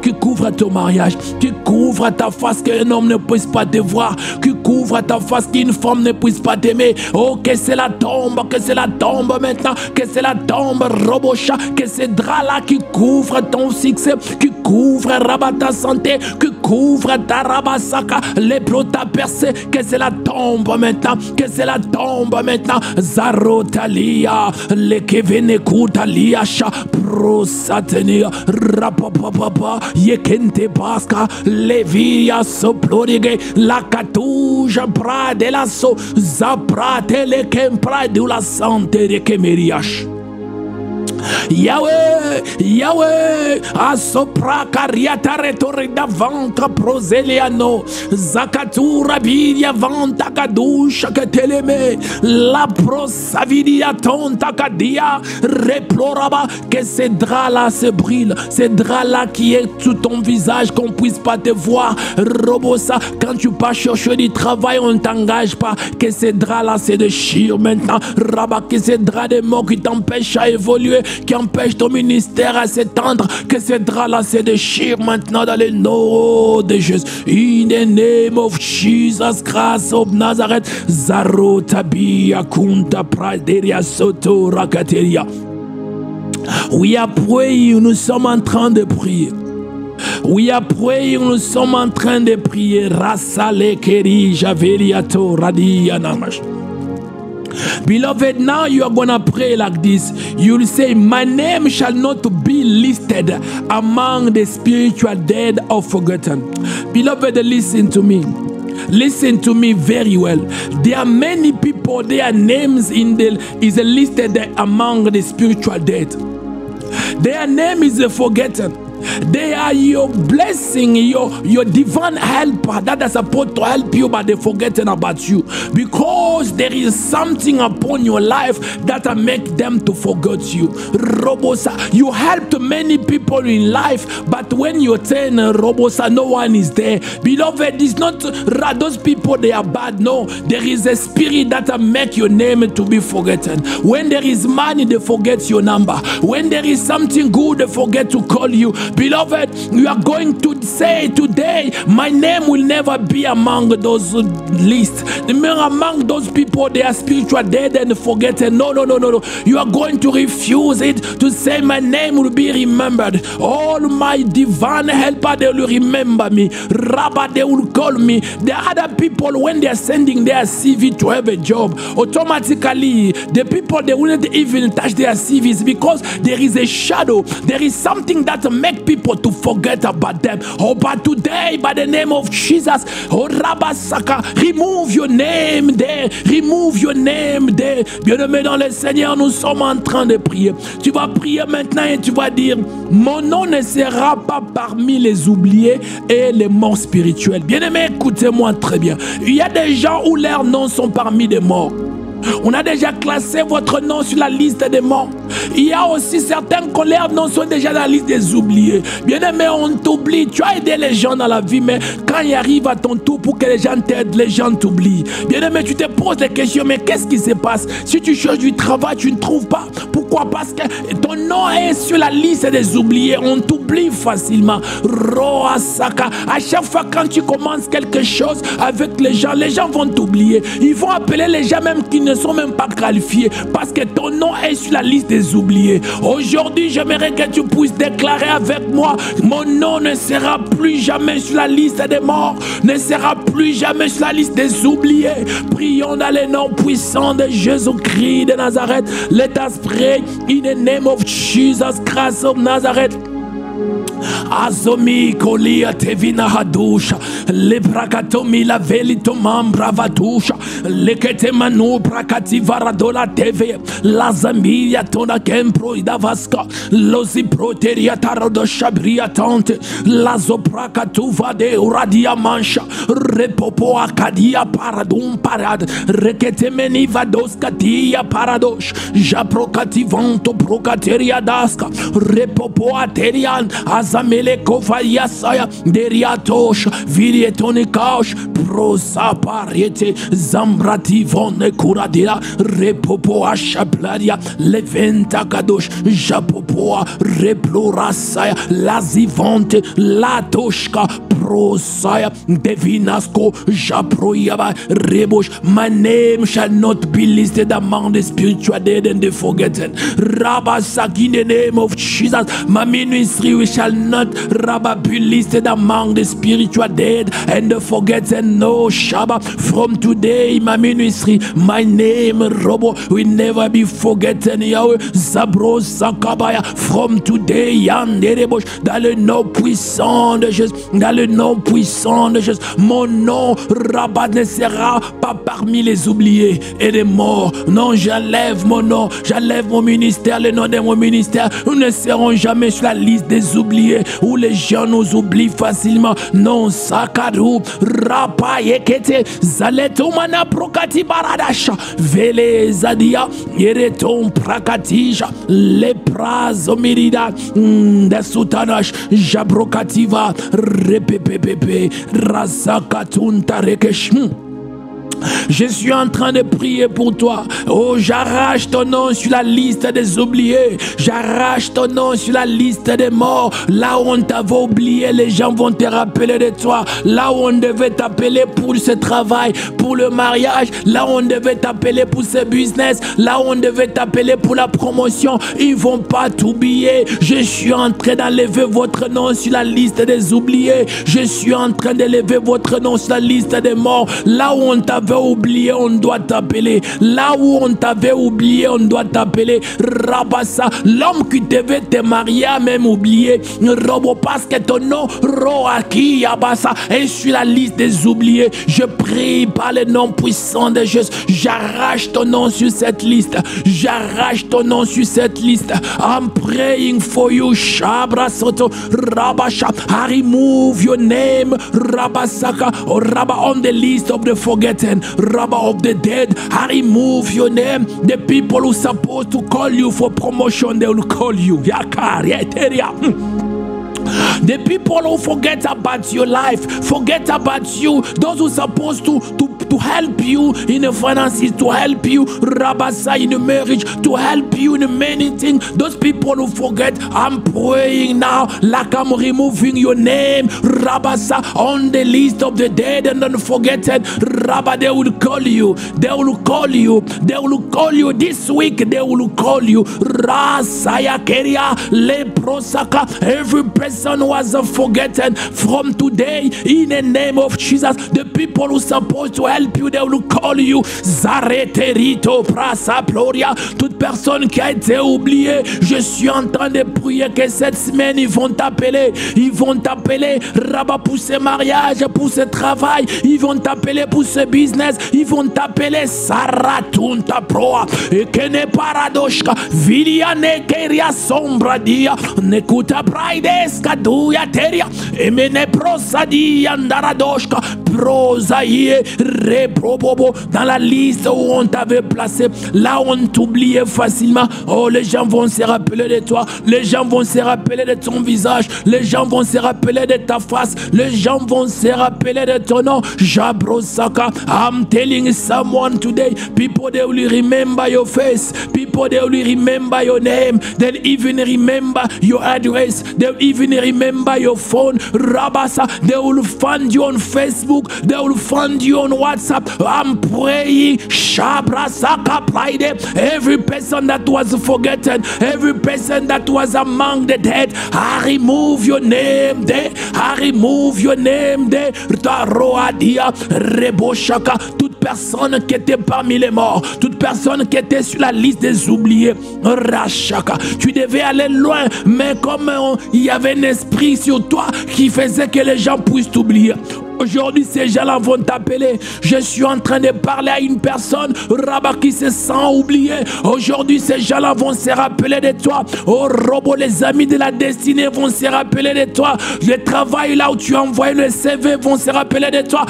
qui couvrent ton mariage, qui couvrent ta face qu'un homme ne puisse pas te voir, qui couvrent ta face qu'une femme ne puisse pas t'aimer. Oh, que c'est la tombe maintenant, que c'est la tombe Robocha, que ces draps-là qui couvrent ton succès, qui couvrent Rabat ta santé, qui couvrent ta Rabasaka, les plots ta percé, que c'est la tombe maintenant, que c'est la tombe maintenant. Zarotalia, le kevene kutalia sha prosatenia, rapapapa, yekente paska, levia soplorige, la catouja pra de la so, zapra tele kempra de la santé de kemeriash. Yahweh, Yahweh, asopra cariata retore davanca proseliano, zakatura bidia vanta kadusha keteleme, la prosavidia tonta kadia, reploraba, que ces draps-là se brûlent, ces draps-là qui est sous ton visage, qu'on puisse pas te voir, Robosa, quand tu pars chercher du travail, on ne t'engage pas, que ces draps-là se déchirent maintenant, Rabat, que ces draps de mort qui t'empêchent à évoluer, qui empêchent ton ministère à s'étendre, que ces draps-là se déchirent maintenant dans le nom de Jésus. In the name of Jesus Christ of Nazareth, Zarotabia Kunta Praderia Soto Rakateria. We are praying, nous sommes en train de prier. We are praying, nous sommes en train de prier. Rasale Keri Javeriato Radia Namash. Beloved, now you are going to pray like this. You will say, my name shall not be listed among the spiritual dead or forgotten. Beloved, listen to me. Listen to me very well. There are many people, their names is listed among the spiritual dead. Their name is forgotten. They are your blessing, your divine helper that is supposed to help you, but they're forgetting about you because there is something upon your life that make them to forget you. Robosa, you helped many people in life, but when you turn Robosa, no one is there. Beloved, it's not those people they are bad. No, there is a spirit that make your name to be forgotten. When there is money, they forget your number. When there is something good, they forget to call you. Beloved, you are going to say today, my name will never be among those lists. Among those people, they are spiritual dead and forgotten. No. You are going to refuse it to say my name will be remembered. All my divine helper, they will remember me. Rabba, they will call me. The other people, when they are sending their CV to have a job, automatically, the people, they wouldn't even touch their CVs because there is a shadow. There is something that makes people to forget about them. Oh, but today, by the name of Jesus, oh, Rabasaka, remove your name there. Remove your name there. Bien-aimé dans le Seigneur, nous sommes en train de prier. Tu vas prier maintenant et tu vas dire, mon nom ne sera pas parmi les oubliés et les morts spirituels. Bien-aimé, écoutez-moi très bien. Il y a des gens où leurs noms sont parmi les morts. On a déjà classé votre nom sur la liste des morts. Il y a aussi certains que leurs noms sont déjà dans la liste des oubliés. Bien aimé, on t'oublie. Tu as aidé les gens dans la vie, mais quand il arrive à ton tour pour que les gens t'aident, les gens t'oublient. Bien aimé, tu te poses des questions, mais qu'est-ce qui se passe? Si tu cherches du travail, tu ne trouves pas. Pourquoi? Parce que ton nom est sur la liste des oubliés. On t'oublie facilement. Roasaka. À chaque fois quand tu commences quelque chose avec les gens vont t'oublier. Ils vont appeler les gens même qui ne sont même pas qualifiés parce que ton nom est sur la liste des oubliés. Aujourd'hui, j'aimerais que tu puisses déclarer avec moi, mon nom ne sera plus jamais sur la liste des morts, ne sera plus jamais sur la liste des oubliés. Prions dans le nom puissant de Jésus-Christ de Nazareth. Let us pray in the name of Jesus Christ of Nazareth. Azomi kolia tevina hadusha le brakatomi la velito mambra vatusha le kete manu brakati varadola teve la zamilia tona kempro idavaska lozi proteria tarado shabria tante la zoprakatuva de uradia mancha repopo akadia paradum parad rekete meni vadoska dia paradosh japrokativanto prokateria daska repopo aterian azamele kofaya saya deriatosh virietonikash prosa pariete zambrati vone kuradira repopo ashaplaria leventa kadosh japopoa replora saya lazivante latoshka prosaya devinasko japroyaba rebosh. My name shall not be listed among the spiritual dead and the forgotten. Rabasaki, in the name of Jesus, my ministry shall not Rabba, be listed among the spiritual dead and the forgotten. No, Shabbat. From today, my ministry, my name, Robo, will never be forgotten. Yahweh, Zabro, Sakabaya. From today, Yanderebosh, dans le nom puissant de Jésus, dans le nom puissant de Jésus, mon nom, Rabba, ne sera pas parmi les oubliés et les morts. Non, j'enlève mon nom, j'enlève mon ministère, le nom de mon ministère. Nous ne serons jamais sur la liste des oubliés où les gens nous oublient facilement. Non, Sakadou, Rapa Yekete, Zaletumana Prokati Baradasha, Vele Zadia, Yereton Prakatija, Lepras Omirida, Desutanash, Jabrokativa, Repepepepe, Razakatunta Rekesh. Je suis en train de prier pour toi. Oh, j'arrache ton nom sur la liste des oubliés. J'arrache ton nom sur la liste des morts. Là où on t'avait oublié, les gens vont te rappeler de toi. Là où on devait t'appeler pour ce travail, pour le mariage. Là où on devait t'appeler pour ce business. Là où on devait t'appeler pour la promotion. Ils ne vont pas t'oublier. Je suis en train d'enlever votre nom sur la liste des oubliés. Je suis en train d'élever votre nom sur la liste des morts. Là où on t'avait oublié, on doit t'appeler. Là où on t'avait oublié, on doit t'appeler. Rabassa, l'homme qui devait te marier a même oublié. Robo, parce que ton nom, Roaki Yabassa, est sur la liste des oubliés. Je prie par le nom puissant de Jésus. J'arrache ton nom sur cette liste. J'arrache ton nom sur cette liste. I'm praying for you, Shabra Soto, Rabasha. I remove your name, Rabasaka, or Rabba, on the list of the forgotten. Rabba of the dead, I remove your name. The people who are supposed to call you for promotion, they will call you. The people who forget about your life, forget about you. Those who are supposed to help you in the finances, to help you, Rabasa, in the marriage, to help you in many things. Those people who forget, I'm praying now, like I'm removing your name, Rabasa, on the list of the dead and unforgotten. Rabba, they will call you. They will call you. They will call you this week. They will call you. Rasaya Keria, Leprosaka, every person who was forgotten from today, in the name of Jesus, the people who are supposed to help you, they will call you. Zareterito Prasa Ploria, toute personne qui a été oubliée, je suis en train de prier que cette semaine ils vont t'appeler. Ils vont t'appeler, Rabat, pour ce mariage, pour ce travail. Ils vont t'appeler pour ce business. Ils vont t'appeler Saratunta Proa. Et que ne paradoshka, Viliane Keria Sombra Dia, Nekuta Praides Kaduya Teria, et Mene Prosadi Andaradoshka, Prosaïe, Reprobobo, dans la liste où on t'avait placé, là où on t'oubliait facilement. Oh, les gens vont se rappeler de toi, les gens vont se rappeler de ton visage, les gens vont se rappeler de ta face, les gens vont se rappeler de ton nom. Jabrosaka, I'm telling someone today, people they will remember your face, people they will remember your name, they'll even remember your address, they'll even remember your phone. Rabasa, they will find you on Facebook, they will find you on WhatsApp. I'm praying, Shabrasaka Pride, every person that was forgotten, every person that was among the dead, I remove your name there, I remove your name there. Taroadia, Reboshaka, toute personne qui était parmi les morts, toute personne qui était sur la liste des oubliés, Rachaka, tu devais aller loin, mais comme il y avait un esprit sur toi qui faisait que les gens puissent t'oublier. Aujourd'hui, ces gens-là vont t'appeler. Je suis en train de parler à une personne, Rabat, qui se sent oublié. Aujourd'hui, ces gens-là vont se rappeler de toi. Oh, Robo, les amis de la destinée vont se rappeler de toi. Le travail là où tu as envoyé le CV vont se rappeler de toi.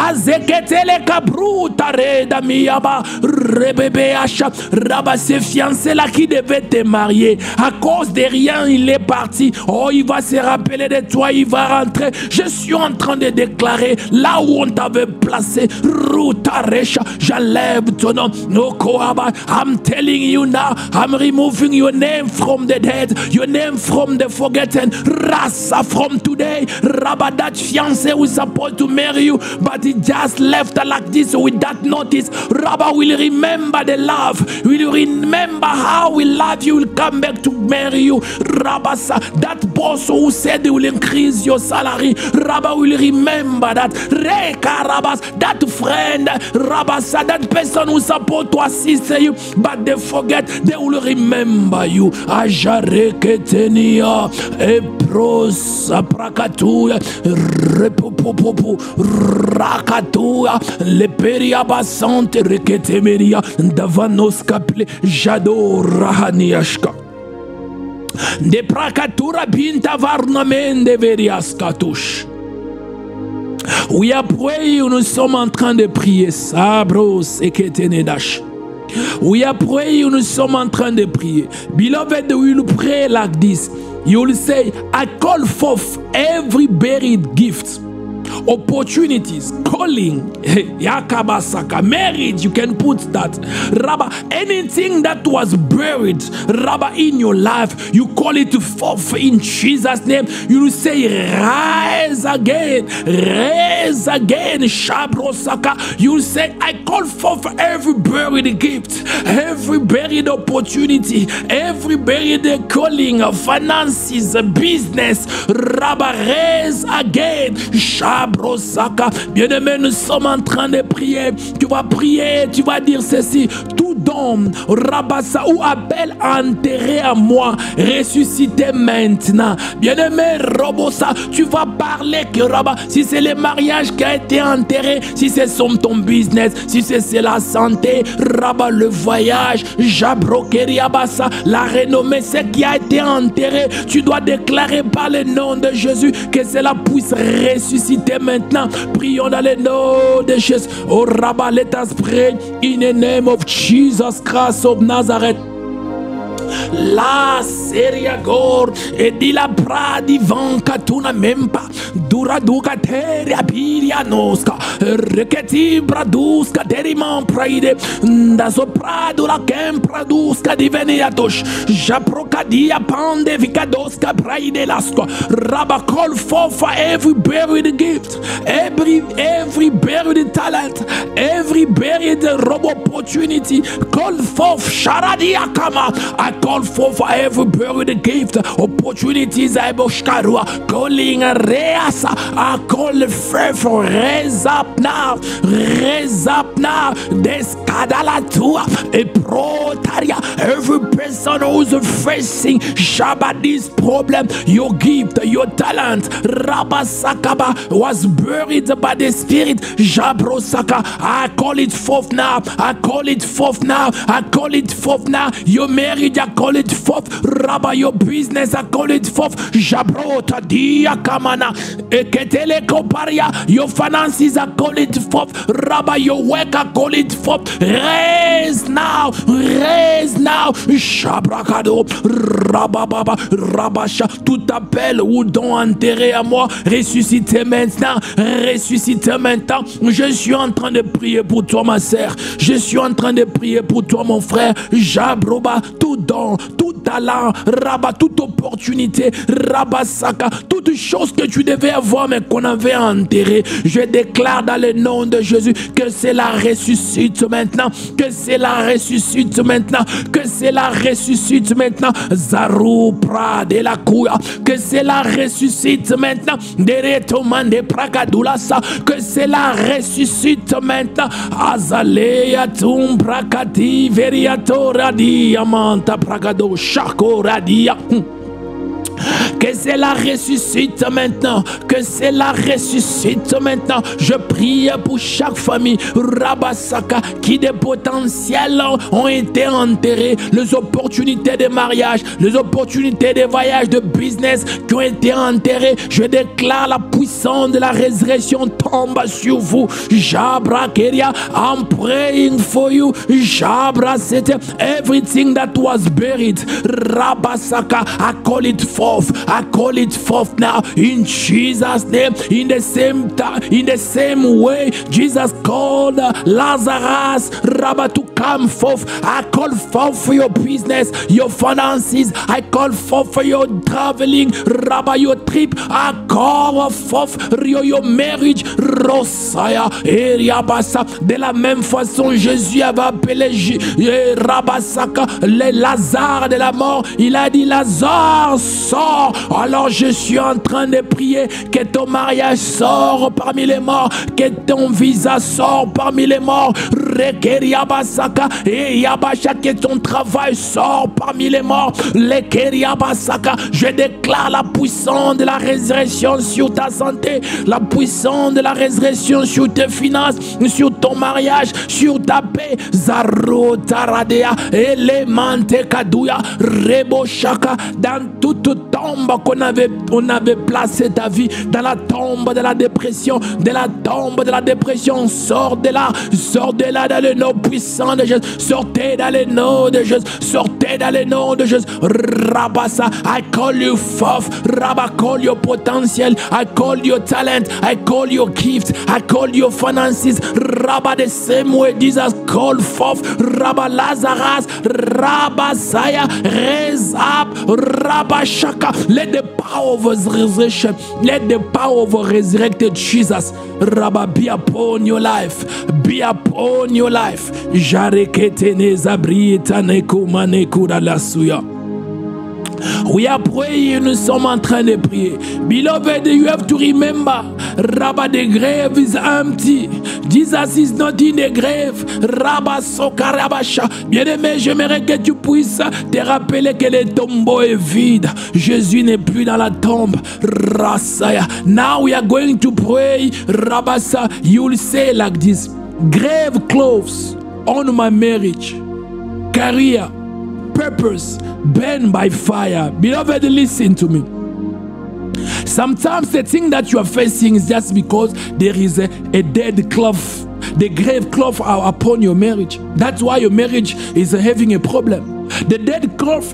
Azeketele Kabrou, Tare, Damiyaba, Rebebe Hacha, Rabat, ce fiancé là qui devait te marier. À cause de rien, il est parti. Oh, il va se rappeler de toi, il va rentrer. Je suis en train de déclarer là où on t'avait placé, Rutaresha, j'enlève ton nom, no Koaba. I'm telling you now, I'm removing your name from the dead, your name from the forgotten. Rasa, from today, Rabba, that fiancé was supposed to marry you, but he just left like this without notice. Rabba will remember the love, will remember how we love you, will come back to marry you. Rabasa, that boss who said they will increase your salary, Rabba will remember that. Reka Rabas, that friend, Rabasa, that person who supposed to assist you, but they forget, they will remember you. Ajareketenia, Epros, Prakatuya, Repopopo, Rakatuya, Leperia Basante, Reketemeria, Davanoskaple, Jado Rahaniashka. De Prakatura Binta Varnamende Veriaskatush. We are praying, nous sommes en train de prier. Sabros et Ketenedash. We are praying, nous sommes en train de prier. Beloved, we will pray like this. You will say, I call forth every buried gift, opportunities, calling, yakabasaka, marriage, you can put that. Rabba, anything that was buried, Rabba, in your life, you call it forth in Jesus' name. You will say, rise again, Shabrosaka. You will say, I call forth every buried gift, every buried opportunity, every buried calling, finances, business, Rabba, rise again, Shabrosaka. Bien-aimé, nous sommes en train de prier. Tu vas prier, tu vas dire ceci. Tout don, Rabassa, ou appel enterré à moi, ressuscité maintenant. Bien-aimé, Robosa, tu vas parler que Rabba, si c'est le mariage qui a été enterré, si c'est ton business, si c'est la santé, Rabba, le voyage, Jabrokeriabassa, la renommée, ce qui a été enterré, tu dois déclarer par le nom de Jésus que cela puisse ressusciter maintenant. Prions dans le nom de Jésus. Oh Rabba, let us pray in the name of Jesus Christ of Nazareth. La seria gor e di la pradi vanca tuna mempa dura duca teria piria nosca reketi braduska deriman praide da soprado la kem pradusca diveniatosh japrocadia pande vicadoska praide lasco. Rabba, call forth every buried gift, every buried talent, every buried rob opportunity. Call forth sharadia kama. I call for every buried gift, opportunities, calling reasa. I call for raise up now, descadalatua, a protaria. Every person who's facing Shabbat this problem, your gift, your talent, Rabasakaba was buried by the Spirit, Jabrosaka. I call it forth now, I call it forth now, I call it forth now. Your marriage, I call it forth. Rabba, your business, I call it forth. Jabrota dia kamana eketele koparia. Your finances, I call it forth. Rabba, your work, I call it forth. Raise now, Shabrakado, Rababa, Rabasha. Tout appel ou don enterré à moi, ressuscitez maintenant, ressuscitez maintenant. Je suis en train de prier pour toi, ma sœur. Je suis en train de prier pour toi, mon frère. Jabroba, tout don, tout talent, Rabba, toute opportunité, Rabba Saka, toute chose que tu devais avoir mais qu'on avait enterré. Je déclare dans le nom de Jésus que c'est la ressuscite maintenant, que c'est la ressuscite maintenant, que c'est la ressuscite maintenant. Zarou pra de la couya, que c'est la ressuscite maintenant. Deretoman de prakadulasa, que c'est la ressuscite maintenant. Azalea tum prakati veriatora diamanta prakado shako radia. Que c'est la ressuscite maintenant, que c'est la ressuscite maintenant. Je prie pour chaque famille, Rabasaka, qui des potentiels ont été enterrés, les opportunités de mariage, les opportunités de voyage, de business qui ont été enterrés. Je déclare la puissance de la résurrection tombe sur vous. Jabra Keria, I'm praying for you. Jabra Sete, everything that was buried, Rabasaka, I call it for forth. I call it forth now in Jesus' name. In the same time, in the same way, Jesus called Lazarus, Rabba, to come forth. I call forth for your business, your finances. I call forth for your traveling, Rabba, your trip. I call forth your marriage, Rosaya, Eriabasa. De la même façon, Jésus avait appelé Rabasaka, les Lazare de la mort. Il a dit, Lazare, sors. Alors je suis en train de prier que ton mariage sort parmi les morts, que ton visa sort parmi les morts, et Yabasha, que ton travail sort parmi les morts, je déclare la puissance de la résurrection sur ta santé, la puissance de la résurrection sur tes finances, sur ton mariage, sur ta paix. Zaro Taradea, Elemente Kadouya, Rebo Shaka, dans toute tombe on avait placé ta vie, dans la tombe de la dépression, de la tombe de la dépression, sors de là dans le nom puissant de Jésus, sortez dans le nom de Jésus, sortez dans le nom de Jésus. Rabasa, I call you forth, Rabba, call your potential, I call your talent, I call your gift, I call your finances, Rabba, the same way Jesus called forth, Rabba Lazarus, Rabba Saya, raise up, Rabba Shaka, let the power of resurrection, let the power of resurrected Jesus, Rabba, be upon your life, be upon your life. Jareketene zabrita nekumane kuralasuya. We are praying, nous sommes en train de prier. Beloved, you have to remember, Rabba, the grave is empty. Jesus is not in the grave. Rabba Sokarabasha. Bien-aimé, j'aimerais que tu puisses te rappeler que le tombeau est vide. Jésus n'est plus dans la tombe. Rasaya. Now we are going to pray. Rabasa, you will say like this: grave clothes on my marriage, career, purpose, burned by fire. Beloved, listen to me. Sometimes the thing that you are facing is just because there is a dead cloth, the grave cloth upon your marriage. That's why your marriage is having a problem. The dead cloth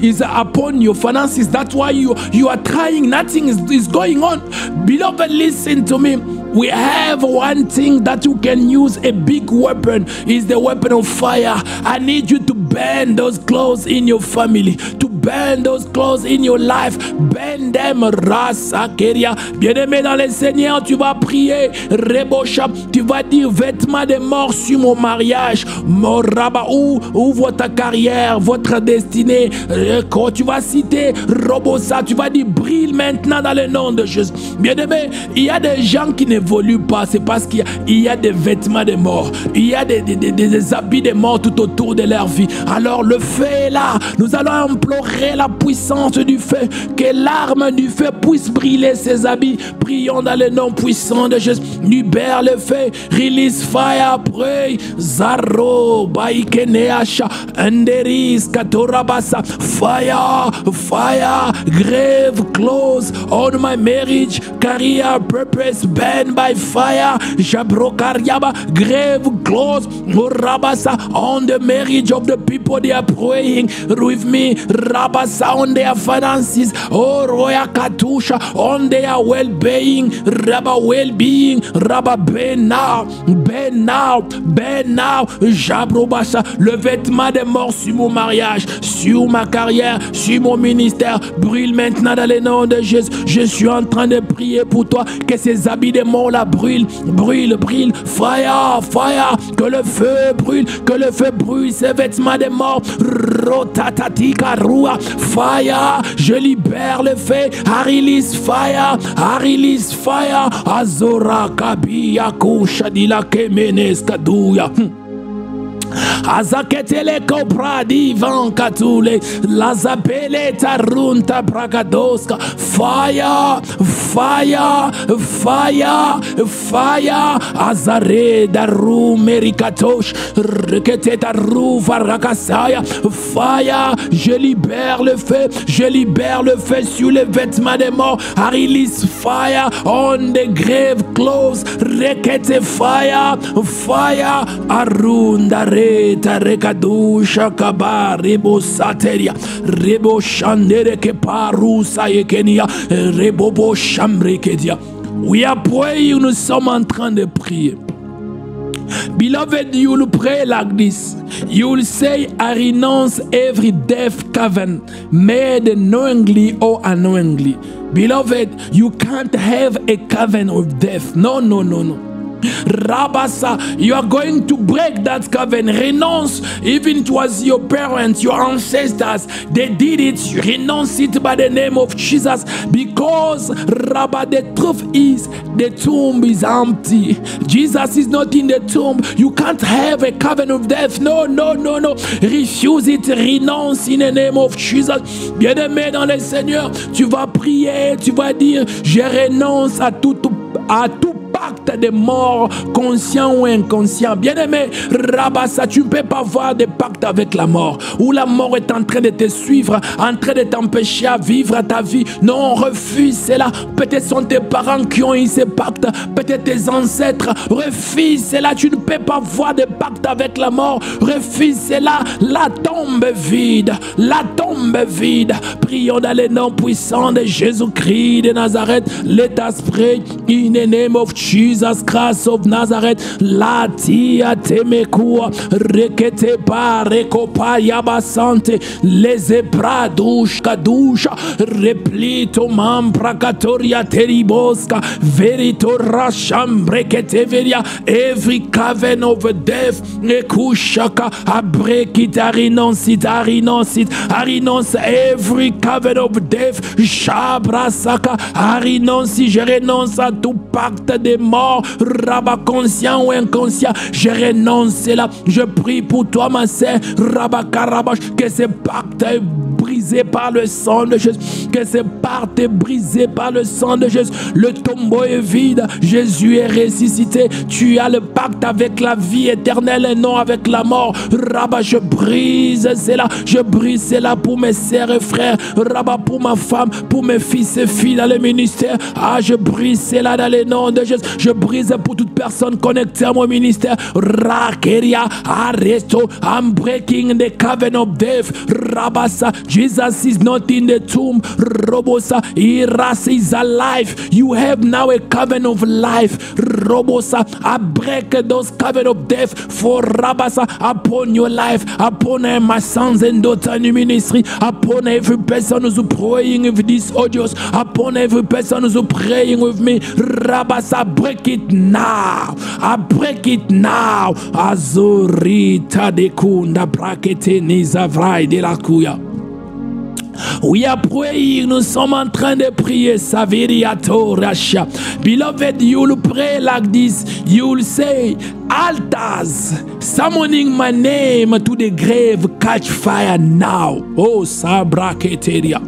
is upon your finances. That's why you are trying. Nothing is going on. Beloved, listen to me. We have one thing that you can use, a big weapon, is the weapon of fire. I need you to burn those clothes in your family, to burn those clothes in your life, burn them, rasa keria. Bien-aimé dans le Seigneur, tu vas prier, Reboshap, tu vas dire, vêtements de mort sur mon mariage, Moraba, ouvre ta carrière, votre destinée. Quand tu vas citer Robosa, tu vas dire, brille maintenant dans le nom de Jésus. Bien-aimé, il y a des gens qui n'évoluent pas, c'est parce qu'il y a des vêtements de mort, il y a des habits de mort tout autour de leur vie. Alors le feu est là, nous allons implorer la puissance du feu, que l'arme du feu puisse brûler ces habits. Prions dans le nom puissant de Jésus. Libère le feu, release fire, pray. Zaro, Baikeneasha, Anderis, Katorabasa, fire, fire, grave close on my marriage, career, purpose, burned by fire. Jabrokariaba, grave close, Rabasa, on the marriage of the people they are praying with me. Rabasa, on their finances, oh Roya Katusha, on their well-being, Rabba well-being, Rabba ben now, ben now, ben now. Jabrobasa, le vêtement de mort sur mon mariage, sur ma carrière, sur mon ministère, brûle maintenant dans le nom de Jésus. Je suis en train de prier pour toi, que ces habits de mort là brûlent, brûlent, brûlent. Fire, fire, que le feu brûle ces vêtements de mort. Rotatatika rua, fire, je libère le feu. I release fire, I release fire. Azora kabia kushadila kemenes kaduya. Azaketele kopradi van katule lazapele tarunta bragadoska. Fire, fire, fire, fire. Azare daru merikatosh rekete daru varakasaya. Fire, je libère le feu, je libère le feu sur les vêtements des morts. I release fire on the grave clothes. Rekete fire, fire arundare reta rekadusha kaba rebo sateria rebo shandere ke parusa yekenia rebobo shamrekedia. We are praying, nous sommes en train de prier. Beloved, you will pray like this. You will say, I renounce every death covenant made knowingly or unknowingly. Beloved, you can't have a covenant with death. No, no, no, no. Rabasa, you are going to break that covenant. Renounce, even it was your parents, your ancestors, they did it. You renounce it by the name of Jesus, because Rabba, the truth is the tomb is empty. Jesus is not in the tomb. You can't have a covenant of death. No, no, no, no. Refuse it. Renounce in the name of Jesus. Bien-aimé dans le Seigneur, tu vas prier, tu vas dire, je renonce à tout pacte de mort, conscient ou inconscient. Bien-aimé, Rabassa, tu ne peux pas avoir de pacte avec la mort, où la mort est en train de te suivre, en train de t'empêcher à vivre ta vie. Non, refuse cela. Peut-être sont tes parents qui ont eu ces pactes, peut-être tes ancêtres. Refuse cela. Tu ne peux pas avoir de pacte avec la mort. Refuse cela. La tombe vide. La tombe vide. Prions dans le nom puissant de Jésus-Christ de Nazareth. Let us pray in the name of Jesus Christ of Nazareth. Latia temekua rekete pa rekopa yabasante leze pradush kadusha replito mam prakatoria teriboska verito rasham brekete veria. Every covenant of death ekushaka I break it, I renounce it, I renounce it, I renounce every covenant of death. Shabrasaka I renounce, je renonce à tout pacte de mort, rabat conscient ou inconscient, je renonce cela. Je prie pour toi, ma sœur, rabat carabache, que ce pacte est brisé par le sang de Jésus, que ce pacte est brisé par le sang de Jésus. Le tombeau est vide, Jésus est ressuscité. Tu as le pacte avec la vie éternelle et non avec la mort. Rabat, je brise cela, je brise cela pour mes sœurs et frères, rabat pour ma femme, pour mes fils et filles dans le ministère. Ah, je brise cela dans le nom de Jésus. Je brise pour toute personne connectée à mon ministère. Rakeria, Aresto, I'm breaking the covenant of death. Rabasa, Jesus is not in the tomb. Robosa, Iras is alive. You have now a covenant of life. Robosa, I break those covenant of death for Rabasa upon your life, upon my sons and daughters in the ministry, upon every person who's praying with these audios, upon every person who's praying with me. Rabasa, break it now. I break it now. Azurita de kunda brakete nizavrai de la kuya. We are praying, nous sommes en train de prier. Saviriato Rasha. Beloved, you'll pray like this. You'll say, altars summoning my name to the grave, catch fire now. Oh, Sabraketeria.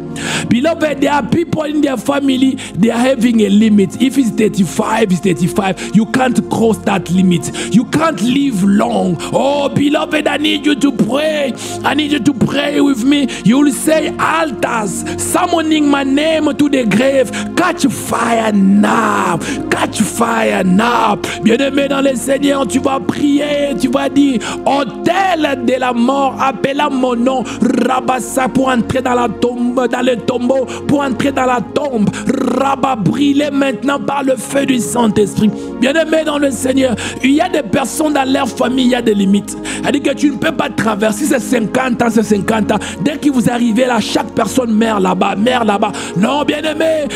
Beloved, there are people in their family, they are having a limit. If it's 35, it's 35. You can't cross that limit. You can't live long. Oh, beloved, I need you to pray. I need you to pray with me. You'll say, altars summoning my name to the grave, catch fire now. Catch fire now. Bien-aimé dans le Seigneur, tu vas prier, tu vas dire, autel de la mort, appela mon nom, Rabassa, pour entrer dans la tombe, dans le tombeau, pour entrer dans la tombe. Rabat, brûlé maintenant par le feu du Saint-Esprit. Bien-aimé dans le Seigneur, il y a des personnes dans leur famille, il y a des limites. C'est-à-dire que tu ne peux pas traverser ces 50 ans, ces 50 ans. Dès que vous arrivez là, chaque personne meurt là-bas, meurt là-bas. Non, bien-aimé,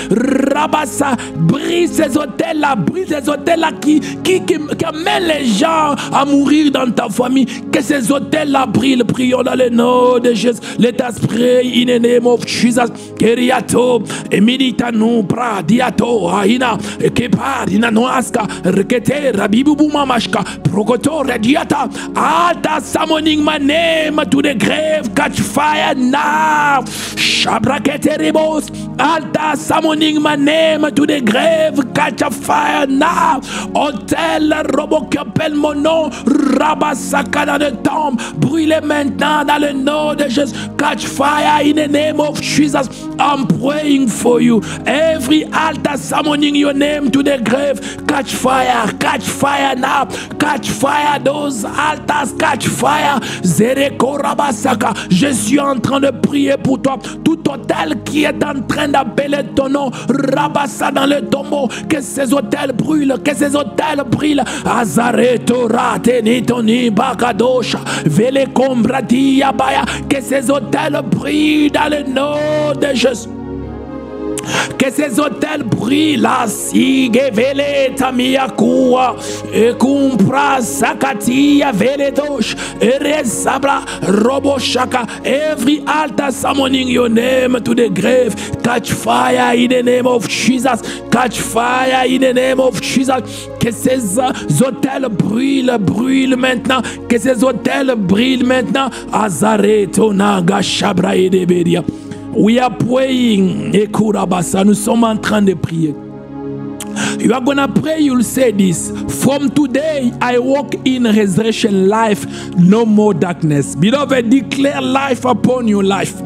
Rabat, ça brise ces hôtels-là, brise ces hôtels-là qui amènent les gens à mourir dans ta famille. Que ces hôtels-là brillent. Prions dans le nom de Jésus. Let us pray in the name of Jesus. Keriato, Emilitanu, Pradiato, Aina, Kepar, Inanoaska, Rekete, Rabibu Mamashka, Prokoto, Radiata, Alta summoning my name to the grave, catch fire now. Shabrakete Rebos, altar summoning my name to the grave, catch a fire now. Hôtel robot qui appelle mon nom, Rabasaka dans le tombe, brûlez maintenant dans le nom de Jésus. Catch fire in the name of Jesus. I'm praying for you. Every altar summoning your name to the grave, catch fire now. Catch fire, those altars, catch fire. Zereko Rabasaka. Je suis en train de prier pour toi. Tout hôtel qui est en train d'appeler ton nom, Rabassa dans le tombeau, que ces hôtels brûlent, que ces hôtels brûlent. Azareto Ratenitoni Bakadosha, Vele Combradia Baya, que ces hôtels brûlent dans le nom de Jésus. Que ces hôtels brillent, la sigue vele tamiakua, et kumpra sakatia vele dosh, et sabra robo shaka. Every altar summoning your name to the grave, catch fire in the name of Jesus. Catch fire in the name of Jesus. Que ces hôtels brûlent maintenant. Que ces hôtels brûlent maintenant. Azareto naga shabra edeberia. We are praying. Nous sommes en train de prier. You are gonna pray, you'll say this. From today, I walk in resurrection life, no more darkness. Beloved, declare life upon your life.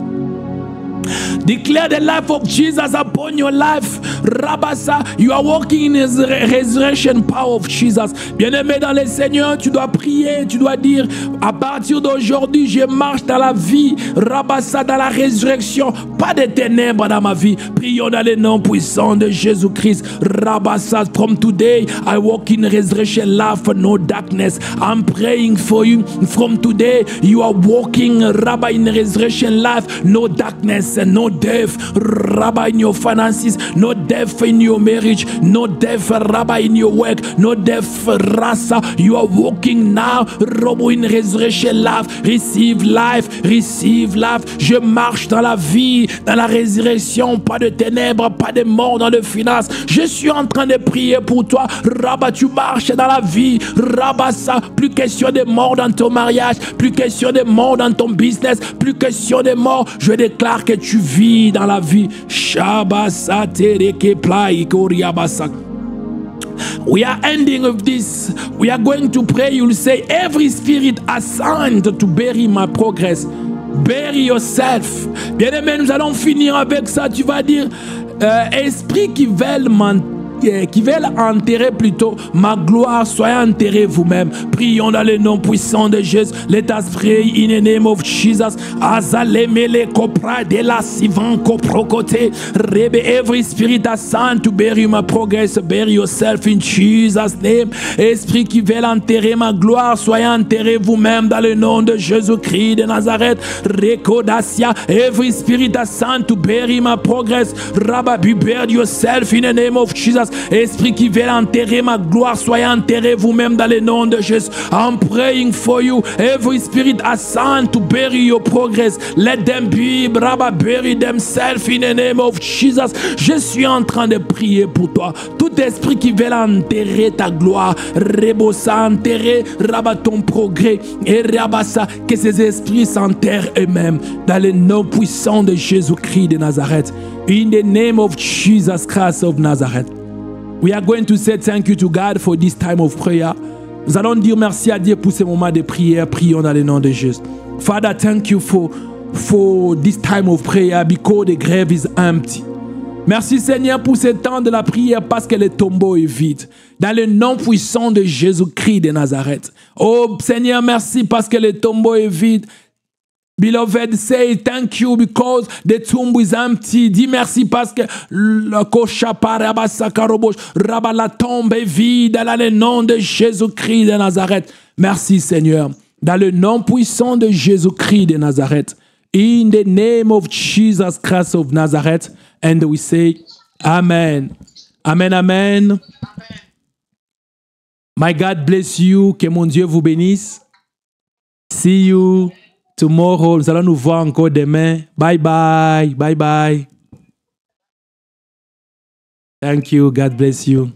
Declare the life of Jesus upon your life. Rabassa, you are walking in his resurrection power of Jesus. Bien-aimé dans le Seigneur, tu dois prier, tu dois dire, à partir d'aujourd'hui, je marche dans la vie. Rabassa, dans la résurrection. Pas de ténèbres dans ma vie. Prions dans le nom puissant de Jésus-Christ. Rabassa, from today, I walk in resurrection life, no darkness. I'm praying for you. From today, you are walking, Rabba, in resurrection life, no darkness and no death, Rabbi, in your finances, no death in your marriage, no death, Rabbi, in your work, no death, Rasa. You are walking now, Robo, in resurrection life. Receive life, receive life. Je marche dans la vie, dans la résurrection, pas de ténèbres, pas de mort dans le finance. Je suis en train de prier pour toi, Rabba, tu marches dans la vie, Rabassa. Plus question de mort dans ton mariage, plus question de mort dans ton business, plus question de mort. Je déclare que tu vis dans la vie. We are ending with this. We are going to pray. You'll say, every spirit assigned to bury my progress, bury yourself. Bien-aimé, nous allons finir avec ça. Tu vas dire, esprit qui veulent enterrer plutôt ma gloire, soyez enterrés vous-même. Prions dans le nom puissant de Jésus. Let us pray in the name of Jesus. Azalemele kopra de la sivan koprokote. Rebe, every spirit assigned to bury my progress, bury yourself in Jesus' name. Esprit qui veulent enterrer ma gloire, soyez enterrés vous-même dans le nom de Jésus-Christ de Nazareth. Rekodasia, every spirit assigned to bury my progress, Rabba, bury yourself in the name of Jesus. Esprit qui veut enterrer ma gloire, soyez enterrés vous-même dans le nom de Jésus. I'm praying for you. Every spirit assigned to bury your progress, let them be, Rabba, bury themselves in the name of Jesus. Je suis en train de prier pour toi. Tout esprit qui veut enterrer ta gloire, Rebosa, enterrer, Rabba, ton progrès, et Rabassa, que ces esprits s'enterrent eux-mêmes dans le nom puissant de Jésus-Christ de Nazareth. In the name of Jesus Christ of Nazareth. We are going to say thank you to God for this time of prayer. Nous allons dire merci à Dieu pour ce moment de prière. Prions dans le nom de Jésus. Father, thank you for this time of prayer because the grave is empty. Merci Seigneur pour ce temps de la prière parce que le tombeau est vide. Dans le nom puissant de Jésus-Christ de Nazareth. Oh Seigneur, merci parce que le tombeau est vide. Beloved, say thank you because the tomb is empty. Dis merci parce que la tombe est vide dans le nom de Jésus-Christ de Nazareth. Merci Seigneur. Dans le nom puissant de Jésus-Christ de Nazareth. In the name of Jesus Christ of Nazareth. And we say, Amen. Amen, amen. My God bless you. Que mon Dieu vous bénisse. See you tomorrow. Nous allons nous voir encore demain. Bye bye. Bye bye. Thank you. God bless you.